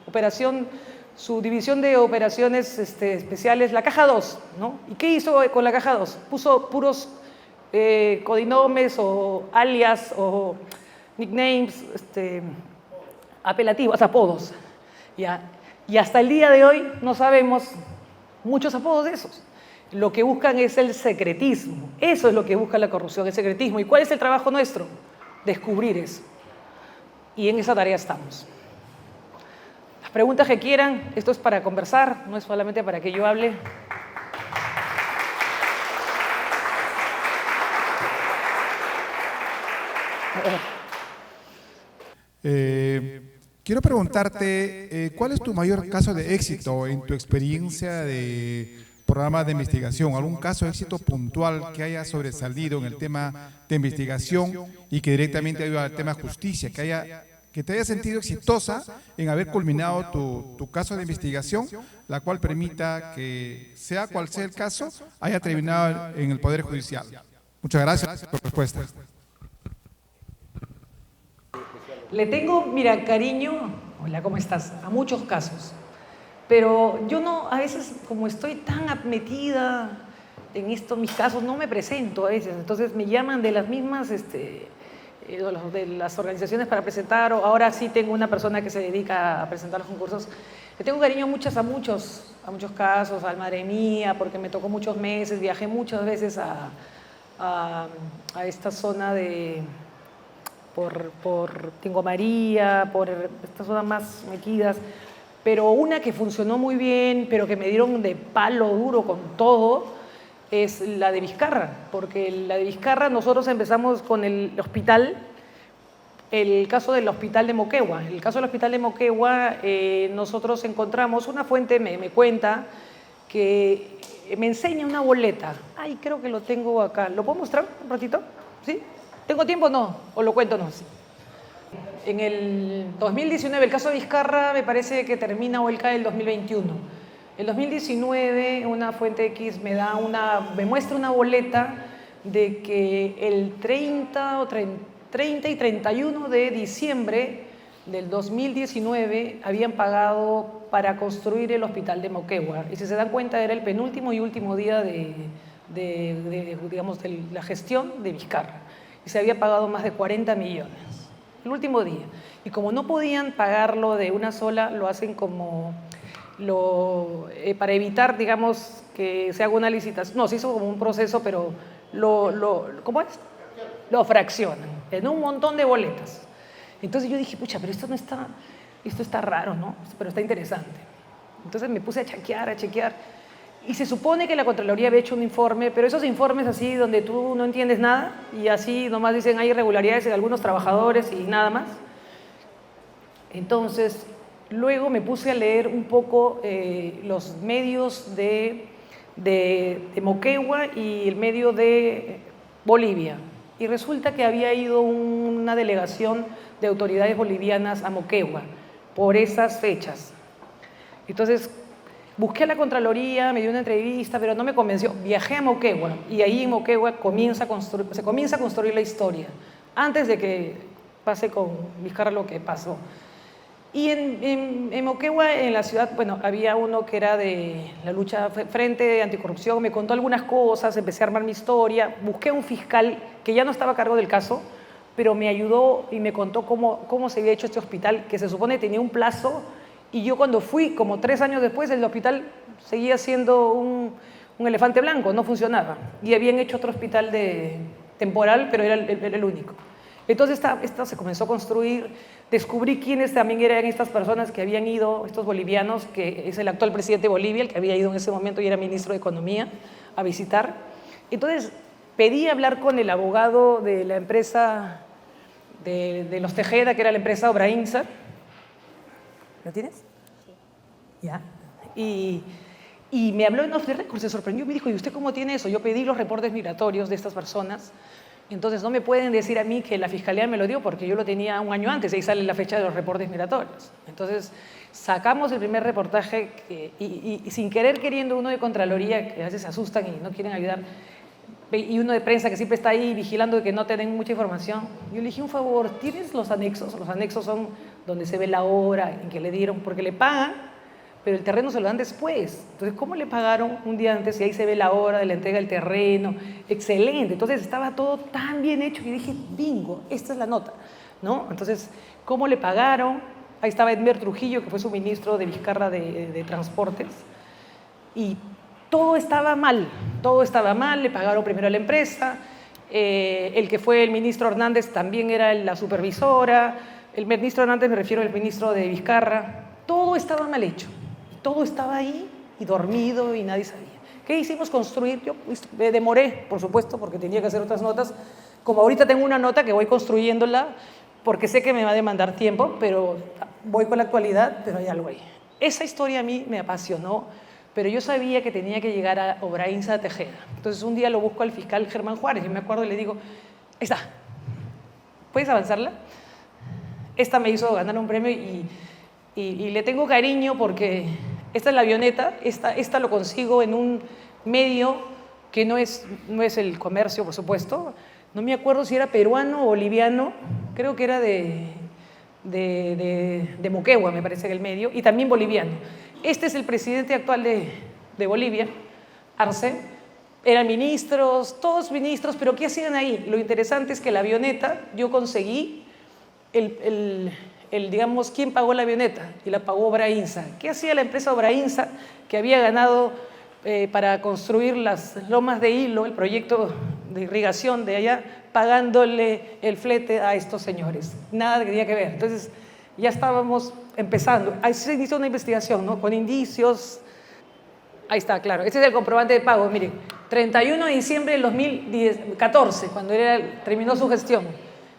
S4: operación, su división de operaciones especiales, la Caja 2, ¿no? ¿Y qué hizo con la Caja 2? Puso puros codinomes o alias o nicknames, apelativos, apodos. ¿Ya? Y hasta el día de hoy no sabemos muchos apodos de esos. Lo que buscan es el secretismo. Eso es lo que busca la corrupción, el secretismo. ¿Y cuál es el trabajo nuestro? Descubrir eso. Y en esa tarea estamos. Las preguntas que quieran, esto es para conversar, no es solamente para que yo hable.
S6: Quiero preguntarte, ¿cuál es tu mayor caso de éxito en tu experiencia de programa de investigación? ¿Algún caso de éxito puntual que haya sobresalido en el tema de investigación y que directamente ayude al tema justicia, que te haya sentido exitosa en haber culminado tu caso de investigación, la cual permita que, sea cual sea el caso, haya terminado en el Poder Judicial? Muchas gracias por tu respuesta.
S4: Le tengo, mira, cariño, hola, ¿cómo estás? A muchos casos. Pero yo no, a veces, como estoy tan metida en mis casos, no me presento a veces. Entonces me llaman de las mismas, de las organizaciones para presentar, o ahora sí tengo una persona que se dedica a presentar los concursos. Le tengo cariño a muchos casos, al Madre Mía, porque me tocó muchos meses, viajé muchas veces a esta zona por Tingo María, por estas zonas más mequidas, pero una que funcionó muy bien, pero que me dieron de palo duro con todo, es la de Vizcarra, porque la de Vizcarra nosotros empezamos con el hospital, el caso del hospital de Moquegua. El caso del hospital de Moquegua, nosotros encontramos, una fuente me cuenta que me enseña una boleta. Ay, creo que lo tengo acá. ¿Lo puedo mostrar un ratito? ¿Sí? ¿Tengo tiempo? No. ¿O lo cuento? No. Sí. En el 2019, el caso de Vizcarra me parece que termina o él cae el 2021. El 2019, una fuente X me muestra una boleta de que el 30 y 31 de diciembre del 2019 habían pagado para construir el hospital de Moquegua. Y si se dan cuenta, era el penúltimo y último día digamos, de la gestión de Vizcarra. Y se había pagado más de 40 millones. El último día. Y como no podían pagarlo de una sola, lo hacen como para evitar, digamos, que se haga una licitación. No, se hizo como un proceso, pero ¿cómo es? Lo fraccionan en un montón de boletas. Entonces yo dije, pucha, pero esto está raro, ¿no? Pero está interesante. Entonces me puse a chequear. Y se supone que la Contraloría había hecho un informe, pero esos informes así donde tú no entiendes nada y así nomás dicen hay irregularidades en algunos trabajadores y nada más. Entonces, luego me puse a leer un poco los medios de Moquegua y el medio de Bolivia. Y resulta que había ido una delegación de autoridades bolivianas a Moquegua por esas fechas. Entonces, busqué a la Contraloría, me dio una entrevista, pero no me convenció. Viajé a Moquegua y ahí en Moquegua se comienza a construir la historia, antes de que pase con Vizcarra lo que pasó. Y en Moquegua, en la ciudad, bueno, había uno que era de la lucha frente anticorrupción, me contó algunas cosas, empecé a armar mi historia, busqué a un fiscal que ya no estaba a cargo del caso, pero me ayudó y me contó cómo se había hecho este hospital, que se supone tenía un plazo. Y yo cuando fui, como 3 años después, el hospital seguía siendo un elefante blanco, no funcionaba. Y habían hecho otro hospital temporal, pero era el único. Entonces esta se comenzó a construir, descubrí quiénes también eran estas personas que habían ido, estos bolivianos, que es el actual presidente de Bolivia, el que había ido en ese momento y era ministro de Economía, a visitar. Entonces pedí hablar con el abogado de la empresa de los Tejeda, que era la empresa Obrainsa. ¿Lo tienes? Sí. Ya. Y me habló en Off the Record, se sorprendió, me dijo, ¿y usted cómo tiene eso? Yo pedí los reportes migratorios de estas personas, Entonces no me pueden decir a mí que la Fiscalía me lo dio porque yo lo tenía un año antes, ahí sale la fecha de los reportes migratorios. Entonces sacamos el primer reportaje y sin querer queriendo, uno de Contraloría, que a veces se asustan y no quieren ayudar, y uno de prensa que siempre está ahí vigilando que no te den mucha información, yo le dije, un favor, ¿tienes los anexos? Los anexos son donde se ve la hora en que le dieron, porque le pagan, pero el terreno se lo dan después. Entonces, ¿cómo le pagaron un día antes? Y ahí se ve la hora de la entrega del terreno. Excelente. Entonces, estaba todo tan bien hecho que dije, bingo, esta es la nota, ¿no? Entonces, ¿cómo le pagaron? Ahí estaba Edmer Trujillo, que fue su ministro de Vizcarra de Transportes. Y todo estaba mal, le pagaron primero a la empresa. El que fue el ministro Hernández también era la supervisora. El ministro Hernández, me refiero al ministro de Vizcarra. Todo estaba mal hecho. Todo estaba ahí y dormido y nadie sabía. ¿Qué hicimos? Construir. Yo me demoré, por supuesto, porque tenía que hacer otras notas. Como ahorita tengo una nota que voy construyéndola, porque sé que me va a demandar tiempo, pero voy con la actualidad, pero hay algo ahí. Esa historia a mí me apasionó, pero yo sabía que tenía que llegar a Obrainsa Tejeda. Entonces un día lo busco al fiscal Germán Juárez, y me acuerdo y le digo, ahí está, ¿puedes avanzarla? Esta me hizo ganar un premio y le tengo cariño porque esta es la avioneta, esta lo consigo en un medio que no es el Comercio, por supuesto. No me acuerdo si era peruano o boliviano, creo que era de Moquegua, me parece que el medio, y también boliviano. Este es el presidente actual de Bolivia, Arce. Eran ministros, todos ministros, pero ¿qué hacían ahí? Lo interesante es que la avioneta, yo conseguí digamos, ¿quién pagó la avioneta? Y la pagó Obrainsa. ¿Qué hacía la empresa Obrainsa, que había ganado para construir las lomas de Hilo, el proyecto de irrigación de allá, pagándole el flete a estos señores? Nada tenía que ver. Entonces, ya estábamos empezando. Ahí se inició una investigación, ¿no? Con indicios. Ahí está, claro. Este es el comprobante de pago. Miren, 31 de diciembre del 2014, cuando terminó su gestión.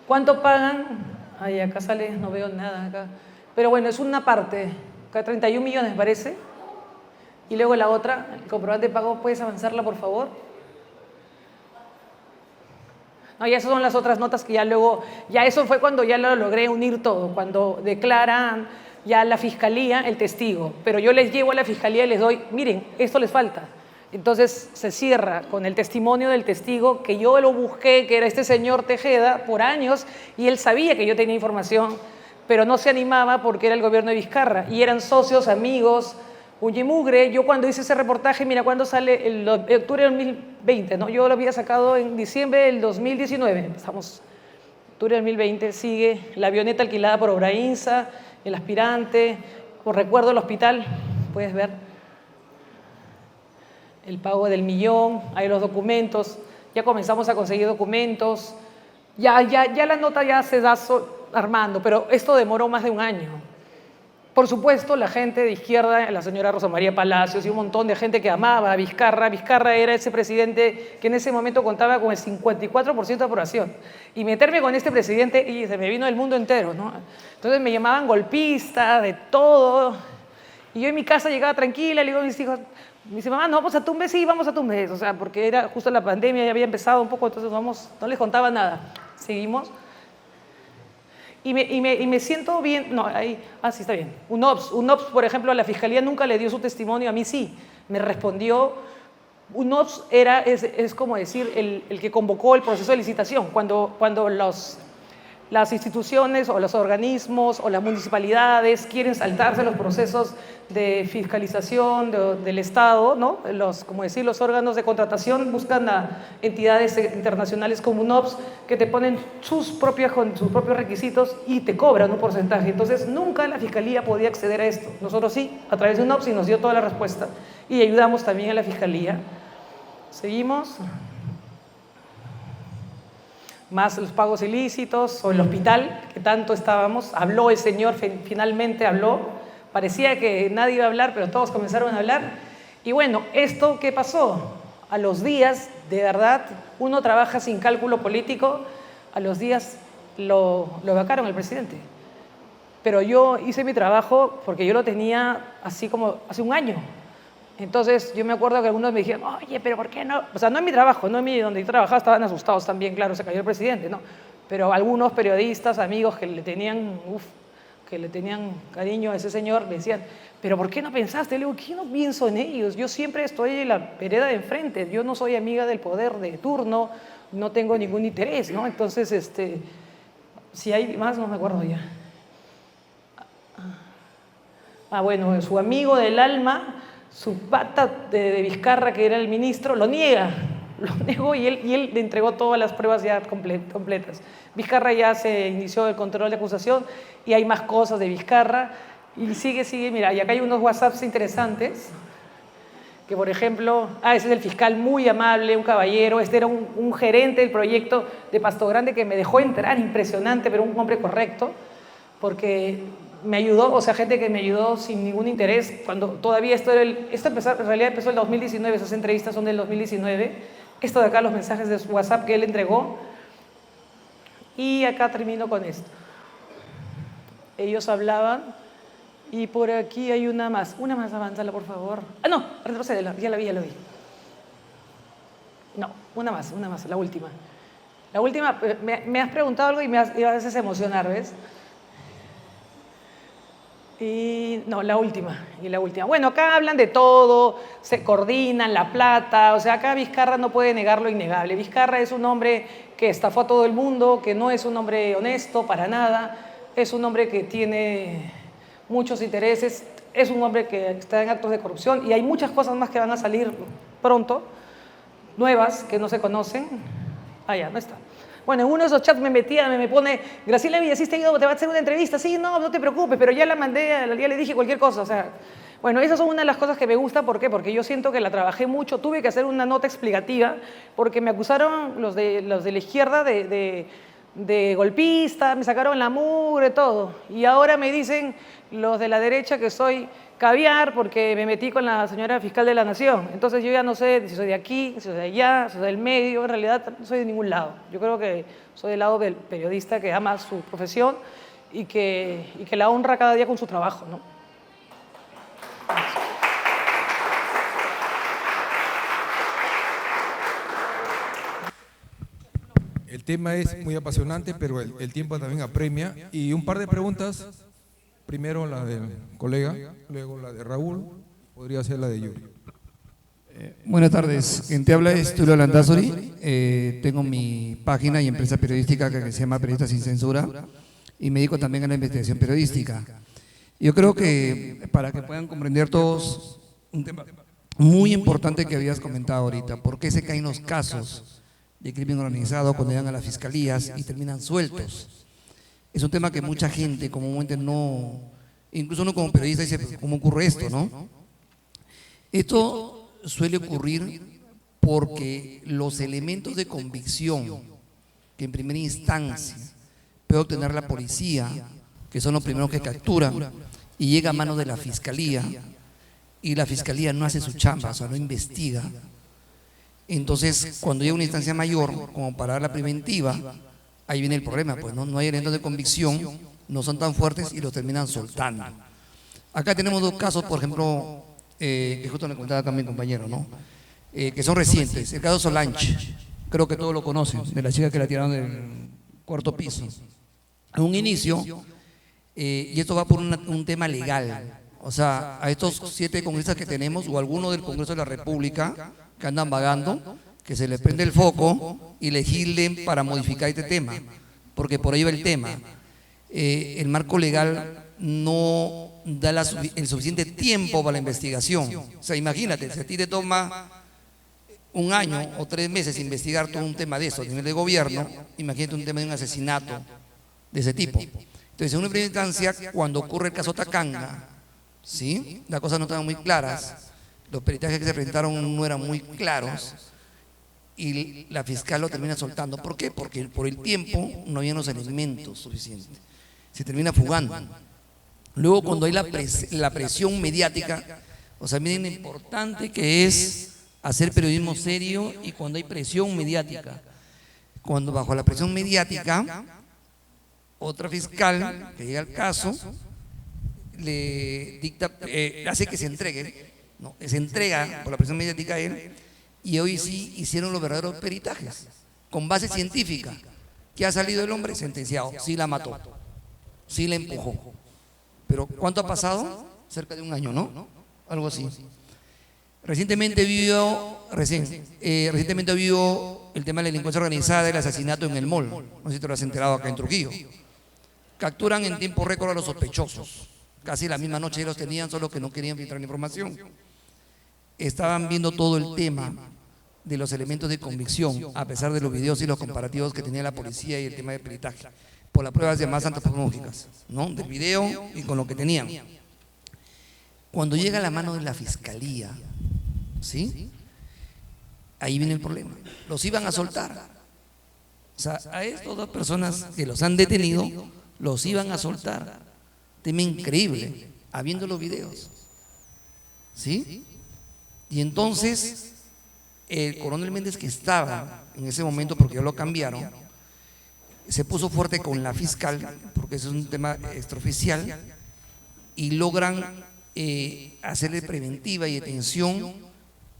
S4: ¿Cuánto pagan? Ay, acá sale, no veo nada acá. Pero bueno, es una parte. Acá 31 millones, parece. Y luego la otra, el comprobante de pago, ¿puedes avanzarla, por favor? No, ya esas son las otras notas que ya luego, ya eso fue cuando ya lo logré unir todo, cuando declaran ya la fiscalía el testigo. Pero yo les llevo a la fiscalía y les doy, miren, esto les falta. Entonces se cierra con el testimonio del testigo, que yo lo busqué, que era este señor Tejeda, por años, y él sabía que yo tenía información, pero no se animaba porque era el gobierno de Vizcarra, y eran socios, amigos, Uñimugre. Yo cuando hice ese reportaje, mira, cuando sale el octubre del 2020, ¿no? Yo lo había sacado en diciembre del 2019, empezamos, octubre del 2020, sigue la avioneta alquilada por Obrainsa, el aspirante, por recuerdo el hospital, puedes ver, el pago del millón, hay los documentos, ya comenzamos a conseguir documentos, ya la nota ya se da armando, pero esto demoró más de un año. Por supuesto, la gente de izquierda, la señora Rosa María Palacios y un montón de gente que amaba a Vizcarra. Vizcarra era ese presidente que en ese momento contaba con el 54% de aprobación. Y meterme con este presidente, y se me vino el mundo entero, ¿no? Entonces me llamaban golpista, de todo. Y yo en mi casa llegaba tranquila, le digo a mis hijos, me dice, mamá, ¿no vamos a Tumbes? Sí, vamos a Tumbes. O sea, porque era justo la pandemia, ya había empezado un poco, entonces no les contaba nada. Seguimos. Y me siento bien, no, ahí, sí está bien. UNOPS, por ejemplo, a la Fiscalía nunca le dio su testimonio, a mí sí. Me respondió, UNOPS es como decir el que convocó el proceso de licitación, cuando las instituciones o los organismos o las municipalidades quieren saltarse los procesos de fiscalización del Estado, ¿no? Los órganos de contratación buscan a entidades internacionales como UNOPS que te ponen sus propios requisitos y te cobran un porcentaje. Entonces, nunca la Fiscalía podía acceder a esto. Nosotros sí, a través de UNOPS, y nos dio toda la respuesta. Y ayudamos también a la Fiscalía. Seguimos. Más los pagos ilícitos, o el hospital, que tanto estábamos. Habló el señor, finalmente habló. Parecía que nadie iba a hablar, pero todos comenzaron a hablar. Y bueno, ¿esto qué pasó? A los días, de verdad, uno trabaja sin cálculo político, a los días lo vacaron al presidente. Pero yo hice mi trabajo porque yo lo tenía así como hace un año. Entonces yo me acuerdo que algunos me dijeron, oye, pero ¿por qué no? O sea, no en mi trabajo, no en mi, donde yo trabajaba, estaban asustados también, claro, se cayó el presidente, ¿no? Pero algunos periodistas, amigos que le tenían, cariño a ese señor, me decían, pero ¿por qué no pensaste? Le digo, ¿qué no pienso en ellos? Yo siempre estoy en la vereda de enfrente, yo no soy amiga del poder de turno, no tengo ningún interés, ¿no? Entonces, si hay más, no me acuerdo ya. Bueno, su amigo del alma, su pata de Vizcarra, que era el ministro, lo negó y él le entregó todas las pruebas ya completas. Vizcarra ya se inició el control de acusación y hay más cosas de Vizcarra y sigue, mira, y acá hay unos WhatsApps interesantes, que por ejemplo, ese es el fiscal muy amable, un caballero, este era un gerente del proyecto de Pasto Grande que me dejó entrar, impresionante, pero un hombre correcto, porque me ayudó, o sea, gente que me ayudó sin ningún interés, cuando todavía esto empezó, en realidad empezó en el 2019, esas entrevistas son del 2019, esto de acá, los mensajes de WhatsApp que él entregó, y acá termino con esto. Ellos hablaban, y por aquí hay una más, avánzala por favor. No, retrocédela, ya la vi. No, una más, la última. La última, me has preguntado algo y me haces emocionar, ¿ves? Y no, la última. Bueno, acá hablan de todo, se coordinan, la plata, o sea, acá Vizcarra no puede negar lo innegable. Vizcarra es un hombre que estafó a todo el mundo, que no es un hombre honesto para nada, es un hombre que tiene muchos intereses, es un hombre que está en actos de corrupción y hay muchas cosas más que van a salir pronto, nuevas, que no se conocen. Ya, no está. Bueno, en uno de esos chats me pone, Graciela Villasís te va a hacer una entrevista. Sí, no te preocupes, pero ya la mandé, ya le dije cualquier cosa. O sea, bueno, esas son una de las cosas que me gusta. ¿Por qué? Porque yo siento que la trabajé mucho. Tuve que hacer una nota explicativa porque me acusaron los de la izquierda de golpista, me sacaron la mugre, todo. Y ahora me dicen los de la derecha que soy caviar porque me metí con la señora fiscal de la Nación. Entonces yo ya no sé si soy de aquí, si soy de allá, si soy del medio, en realidad no soy de ningún lado. Yo creo que soy del lado del periodista que ama su profesión y que la honra cada día con su trabajo, ¿no?
S1: El tema es muy apasionante, pero el tiempo también apremia. Y un par de preguntas. Primero la del colega, luego la de Raúl, podría ser la de Yuri.
S7: Buenas tardes, quien te habla es Tulio Landázuri. Tengo mi página y empresa periodística que se llama Periodistas Sin Censura y me dedico también a la investigación periodística. Yo creo que para que puedan comprender todos un tema muy importante que habías comentado ahorita, ¿por qué se caen los casos de crimen organizado cuando llegan a las fiscalías y terminan sueltos? Es un tema que mucha gente comúnmente no, incluso uno como periodista dice, ¿cómo ocurre esto, no? Esto suele ocurrir porque los elementos de convicción que en primera instancia puede obtener la policía, que son los primeros que capturan, y llega a manos de la fiscalía, y la fiscalía no hace su chamba, o sea, no investiga. Entonces, cuando llega una instancia mayor, como para dar la preventiva, ahí viene el problema, pues no hay elementos de convicción, no son tan fuertes y los terminan soltando. Acá tenemos dos casos, por ejemplo, que justo me comentaba también compañero, ¿no? Que son recientes. El caso Solange, creo que todos lo conocen, de la chica que la tiraron del cuarto piso. En un inicio, y esto va por un tema legal, o sea, a estos 7 congresistas que tenemos, o alguno del Congreso de la República, que andan vagando, que se les prende el foco y legislen para modificar este tema, porque por ahí va el tema. El marco legal no da el suficiente tiempo para la investigación. O sea, imagínate, si a ti te toma un año o 3 meses investigar todo un tema de eso a nivel de gobierno, imagínate un tema de un asesinato de ese tipo. Entonces, en una primera instancia, cuando ocurre el caso Tacanga, ¿sí?, las cosas no estaban muy claras, los peritajes que se presentaron no eran muy claros, y la fiscal lo termina soltando. ¿Por qué? Porque por el tiempo no había los elementos suficientes. Se termina fugando. Luego, cuando hay la presión mediática, o sea, miren lo importante que es hacer periodismo serio y cuando hay presión mediática. Cuando bajo la presión mediática, otra fiscal que llega al caso le dicta, hace que se entregue ¿no? Se entrega por la presión mediática a él, y hoy sí hicieron los verdaderos peritajes, con base científica. ¿Qué ha salido el hombre? Sentenciado. Sí la mató, sí la empujó. Pero ¿cuánto ha pasado? Cerca de un año, ¿no? Algo así. Recientemente vio el tema de la delincuencia organizada, el asesinato en el mall. No sé si te lo has enterado acá en Trujillo. Capturan en tiempo récord a los sospechosos. Casi la misma noche los tenían, solo que no querían filtrar información. Estaban viendo todo el tema de los elementos de convicción, a pesar de los videos y los comparativos que tenía la policía y el tema de peritaje, por las pruebas llamadas antropológicas, ¿no? Del video y con lo que tenían. Cuando llega a la mano de la fiscalía, ¿sí? Ahí viene el problema. Los iban a soltar. O sea, a estas dos personas que los han detenido, los iban a soltar. Tema increíble, habiendo los videos. ¿Sí? Y entonces, el coronel Méndez, que estaba en ese momento, porque ya lo cambiaron, se puso fuerte con la fiscal, porque eso es un tema extraoficial, y logran hacerle preventiva y detención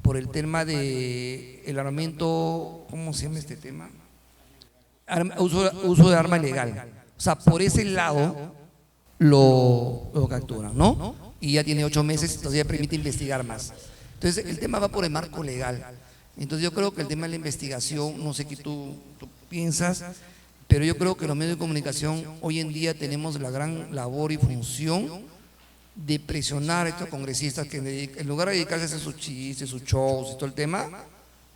S7: por el tema de el armamento, ¿cómo se llama este tema? Uso de arma ilegal. O sea, por ese lado lo capturan, ¿no? Y ya tiene 8 meses, entonces ya permite investigar más. Entonces, el tema va por el marco legal. Entonces, yo creo que el tema de la investigación, no sé qué tú piensas, pero yo creo que los medios de comunicación hoy en día tenemos la gran labor y función de presionar a estos congresistas que en lugar de dedicarse a hacer sus chistes, sus shows y todo el tema,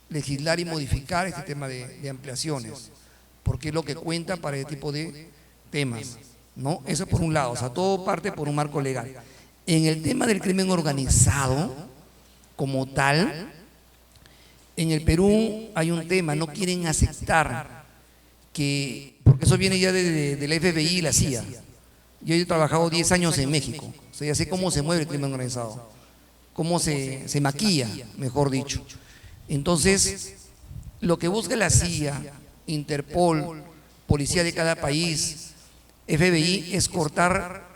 S7: legislar y modificar este tema de ampliaciones, porque es lo que cuenta para este tipo de temas, ¿no? Eso por un lado, o sea, todo parte por un marco legal. En el tema del crimen organizado, como tal, en el Perú hay un tema, no quieren aceptar que, porque eso viene ya de la FBI y la CIA. Yo he trabajado 10 años en México, o sea, ya sé cómo se mueve el crimen organizado, cómo se maquilla, mejor dicho. Entonces, lo que busca la CIA, Interpol, policía de cada país, FBI, es cortar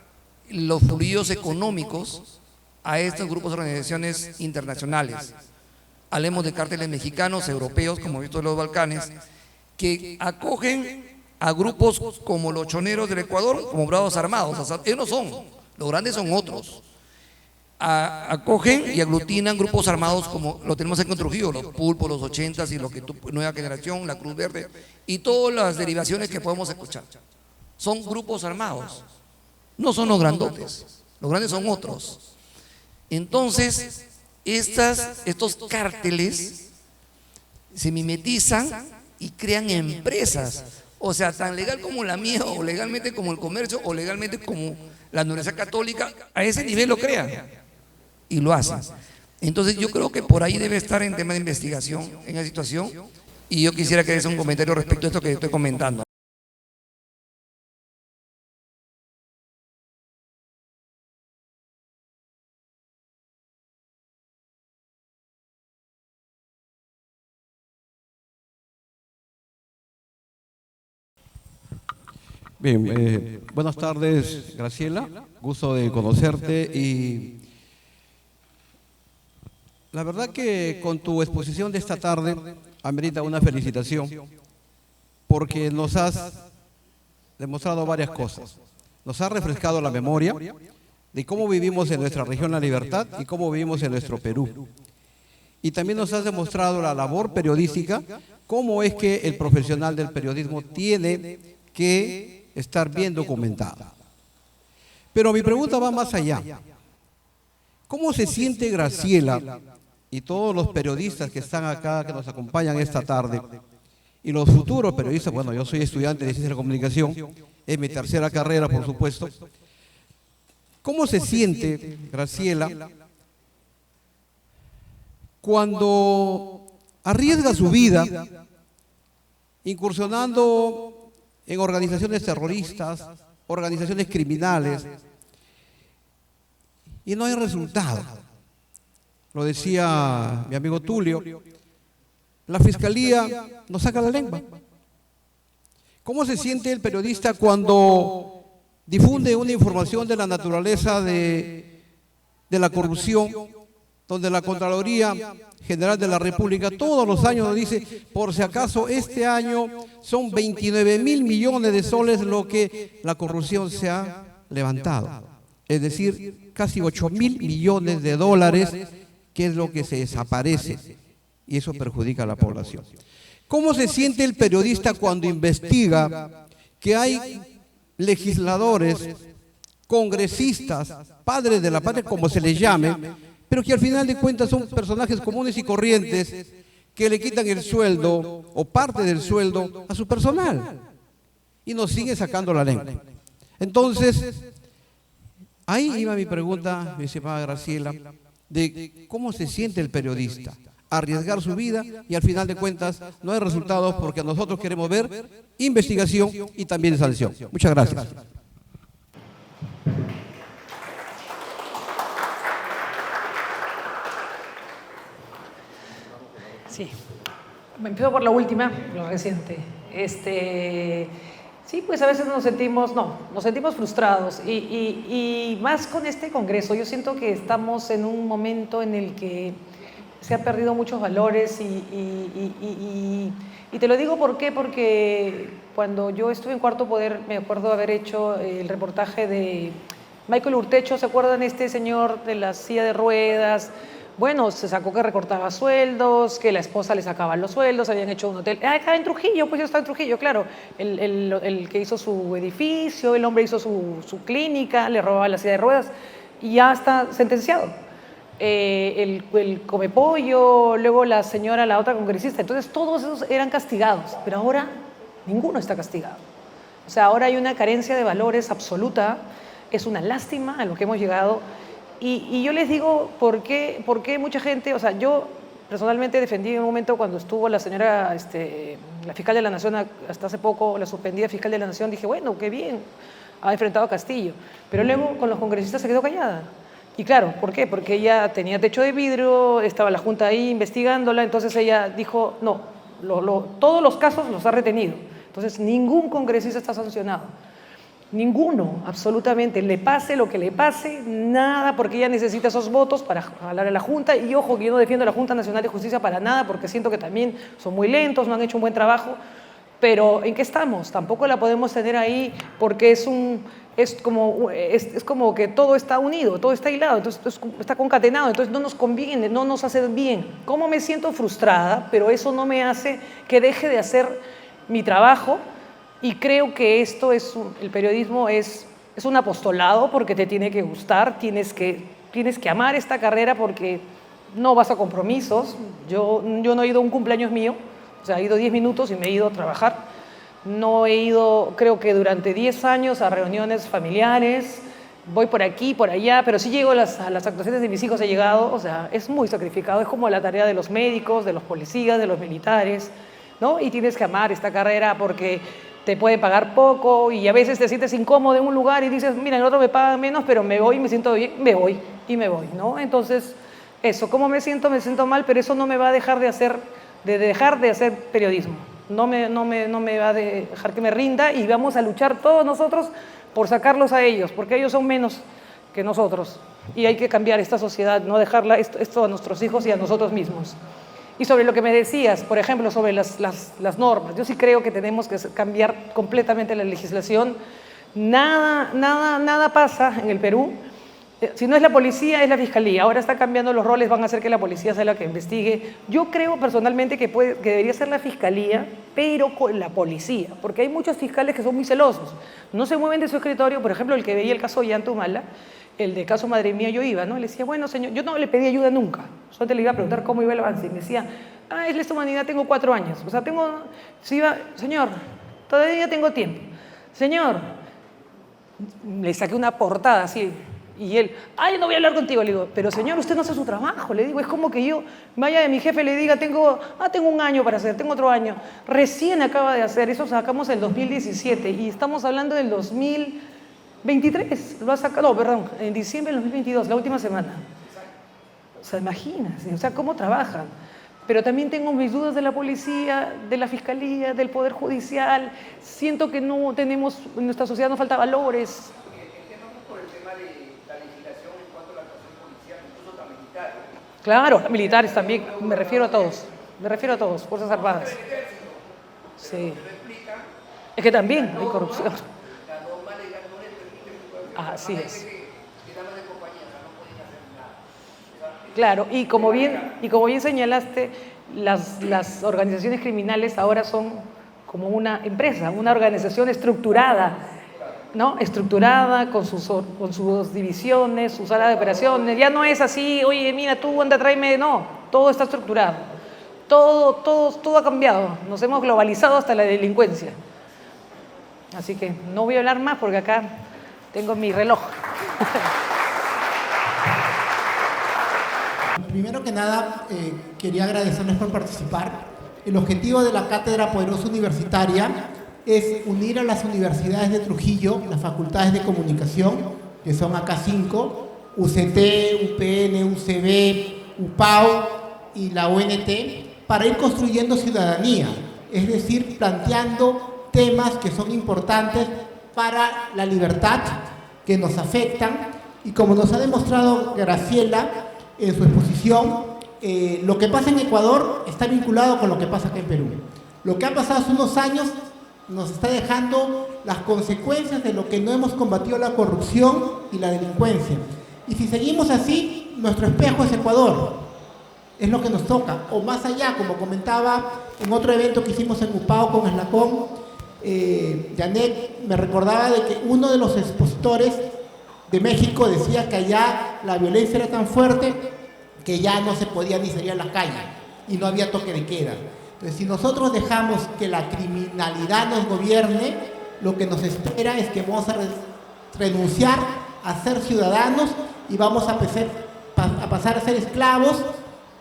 S7: los fluidos económicos a estos grupos de organizaciones internacionales. Hablemos de cárteles mexicanos, europeos, como he visto en los Balcanes, que acogen a grupos como los choneros del Ecuador, como bravos armados. O sea, ellos no son, los grandes son otros. Acogen y aglutinan grupos armados como lo tenemos aquí en Trujillo, los Pulpos, los 80s y lo que Nueva Generación, la Cruz Verde y todas las derivaciones que podemos escuchar. Son grupos armados, no son los grandotes, los grandes son otros. Entonces, estos cárteles se mimetizan y crean empresas, o sea, tan legal como la mía, o legalmente como el comercio, o legalmente como la Universidad Católica, a ese nivel lo crean y lo hacen. Entonces yo creo que por ahí debe estar en tema de investigación en la situación, y yo quisiera que des un comentario respecto a esto que estoy comentando.
S8: Bien, buenas tardes, Graciela, gusto de conocerte, y la verdad que con tu exposición de esta tarde amerita una felicitación, porque nos has demostrado varias cosas. Nos has refrescado la memoria de cómo vivimos en nuestra región La Libertad y cómo vivimos en nuestro Perú. Y también nos has demostrado la labor periodística, cómo es que el profesional del periodismo tiene que estar bien documentada. Pero mi pregunta va más allá. ¿Cómo se siente Graciela y todos los periodistas que están acá, que nos acompañan esta tarde, y los futuros periodistas? Bueno, yo soy estudiante de Ciencia de la Comunicación, es mi tercera carrera, por supuesto. ¿Cómo se siente Graciela cuando arriesga su vida incursionando en organizaciones terroristas, organizaciones criminales, y no hay resultado? Lo decía mi amigo Tulio, la Fiscalía nos saca la lengua. ¿Cómo se siente el periodista cuando difunde una información de la naturaleza de la corrupción donde la Contraloría General de la República todos los años nos dice, por si acaso este año son 29.000 millones de soles lo que la corrupción se ha levantado. Es decir, casi 8.000 millones de dólares, que es lo que se desaparece, y eso perjudica a la población. ¿Cómo se siente el periodista cuando investiga que hay legisladores, congresistas, padres de la patria, como se les llame, pero que al final de cuentas son personajes comunes y corrientes que le quitan el sueldo o parte del sueldo a su personal y nos siguen sacando la lengua? Entonces, ahí iba mi pregunta, mi estimada Graciela, de cómo se siente el periodista, arriesgar su vida y al final de cuentas no hay resultados porque nosotros queremos ver investigación y también sanción. Muchas gracias.
S4: Sí, empiezo por la última, lo reciente. Sí, pues a veces nos sentimos frustrados y más con este Congreso. Yo siento que estamos en un momento en el que se han perdido muchos valores y te lo digo ¿por qué? Porque cuando yo estuve en Cuarto Poder me acuerdo haber hecho el reportaje de Michael Urtecho, ¿se acuerdan? Este señor de la silla de ruedas. Bueno, se sacó que recortaba sueldos, que la esposa le sacaba los sueldos, habían hecho un hotel. Ah, estaba en Trujillo, pues yo estaba en Trujillo, claro. El que hizo su edificio, el hombre hizo su clínica, le robaba la silla de ruedas y ya está sentenciado. El Comepollo, luego la señora, la otra congresista. Entonces todos esos eran castigados, pero ahora ninguno está castigado. O sea, ahora hay una carencia de valores absoluta. Es una lástima a lo que hemos llegado. Y yo les digo, ¿por qué mucha gente? O sea, yo personalmente defendí en un momento cuando estuvo la señora, la fiscal de la Nación, hasta hace poco, la suspendida fiscal de la Nación, dije, bueno, qué bien, ha enfrentado a Castillo. Pero luego con los congresistas se quedó callada. Y claro, ¿por qué? Porque ella tenía techo de vidrio, estaba la Junta ahí investigándola, entonces ella dijo, no, todos los casos los ha retenido. Entonces, ningún congresista está sancionado. Ninguno, absolutamente, le pase lo que le pase, nada, porque ella necesita esos votos para hablar a la Junta. Y ojo, que yo no defiendo a la Junta Nacional de Justicia para nada, porque siento que también son muy lentos, no han hecho un buen trabajo. Pero ¿en qué estamos? Tampoco la podemos tener ahí porque es como que todo está unido, todo está hilado, entonces está concatenado, entonces no nos conviene, no nos hace bien. ¿Cómo me siento frustrada? Pero eso no me hace que deje de hacer mi trabajo. Y creo que el periodismo es un apostolado porque te tiene que gustar, tienes que amar esta carrera porque no vas a compromisos. Yo no he ido a un cumpleaños mío, o sea, he ido 10 minutos y me he ido a trabajar. No he ido, creo que durante 10 años, a reuniones familiares, voy por aquí, por allá, pero sí llego a las actuaciones de mis hijos, he llegado, o sea, es muy sacrificado, es como la tarea de los médicos, de los policías, de los militares, ¿no? Y tienes que amar esta carrera porque te puede pagar poco y a veces te sientes incómodo en un lugar y dices, mira, en el otro me pagan menos, pero me voy, me siento bien, me voy, ¿no? Entonces, eso, ¿cómo me siento? Me siento mal, pero eso no me va a dejar de hacer periodismo. No me va a dejar que me rinda y vamos a luchar todos nosotros por sacarlos a ellos, porque ellos son menos que nosotros y hay que cambiar esta sociedad, no dejarla esto a nuestros hijos y a nosotros mismos. Y sobre lo que me decías, por ejemplo, sobre las normas, yo sí creo que tenemos que cambiar completamente la legislación. Nada pasa en el Perú. Si no es la policía, es la fiscalía. Ahora está cambiando los roles, van a hacer que la policía sea la que investigue. Yo creo personalmente que debería ser la fiscalía, pero con la policía, porque hay muchos fiscales que son muy celosos. No se mueven de su escritorio, por ejemplo, el que veía el caso Ollanta Humala, el de caso Madre Mía, yo iba, ¿no? Le decía, bueno, señor, yo no le pedí ayuda nunca. Solamente le iba a preguntar cómo iba el avance. Y me decía, es lesa humanidad, tengo 4 años. O sea, señor, todavía tengo tiempo. Señor, le saqué una portada así. Y él, no voy a hablar contigo. Le digo, pero señor, usted no hace su trabajo. Le digo, es como que yo vaya de mi jefe y le diga, tengo 1 año para hacer, tengo otro año. Recién acaba de hacer, eso sacamos el 2017 y estamos hablando del 2023. Lo ha sacado, no, perdón, en diciembre del 2022, la última semana. O sea, imagínense, o sea, cómo trabajan. Pero también tengo mis dudas de la policía, de la fiscalía, del poder judicial. Siento que no tenemos, en nuestra sociedad nos falta valores. Claro, militares también, me refiero a todos, Fuerzas Armadas. Sí. Es que también hay corrupción. Así es. Claro, y como bien señalaste, las organizaciones criminales ahora son como una empresa, una organización estructurada, ¿no? Estructurada con sus divisiones, sus áreas de operaciones. Ya no es así, oye, mira, tú anda, tráeme, no, todo está estructurado. Todo ha cambiado, nos hemos globalizado hasta la delincuencia. Así que no voy a hablar más porque acá tengo mi reloj.
S5: Primero que nada, quería agradecerles por participar. El objetivo de la Cátedra Poderosa Universitaria es unir a las universidades de Trujillo, las facultades de comunicación, que son acá 5, UCT, UPN, UCB, UPAO y la UNT, para ir construyendo ciudadanía, es decir, planteando temas que son importantes para la libertad, que nos afectan, y como nos ha demostrado Graciela en su exposición, lo que pasa en Ecuador está vinculado con lo que pasa acá en Perú. Lo que ha pasado hace unos años nos está dejando las consecuencias de lo que no hemos combatido, la corrupción y la delincuencia. Y si seguimos así, nuestro espejo es Ecuador. Es lo que nos toca. O más allá, como comentaba en otro evento que hicimos en UPAO con Eslacón, Janet me recordaba de que uno de los expositores de México decía que allá la violencia era tan fuerte que ya no se podía ni salir a la calle y no había toque de queda. Entonces, si nosotros dejamos que la criminalidad nos gobierne, lo que nos espera es que vamos a renunciar a ser ciudadanos y vamos a pasar a ser esclavos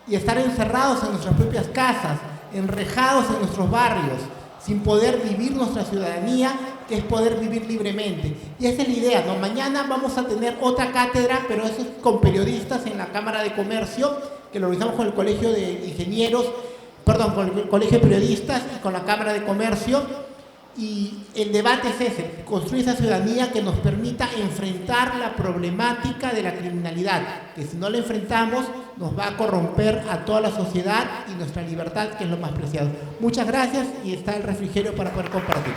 S5: y estar encerrados en nuestras propias casas, enrejados en nuestros barrios, sin poder vivir nuestra ciudadanía, que es poder vivir libremente. Y esa es la idea, ¿no? Mañana vamos a tener otra cátedra, pero eso es con periodistas en la Cámara de Comercio, que lo organizamos con el Colegio de Ingenieros, perdón, con el Colegio de Periodistas y con la Cámara de Comercio. Y el debate es ese, construir esa ciudadanía que nos permita enfrentar la problemática de la criminalidad, que si no la enfrentamos nos va a corromper a toda la sociedad y nuestra libertad, que es lo más preciado. Muchas gracias y está el refrigerio para poder compartir.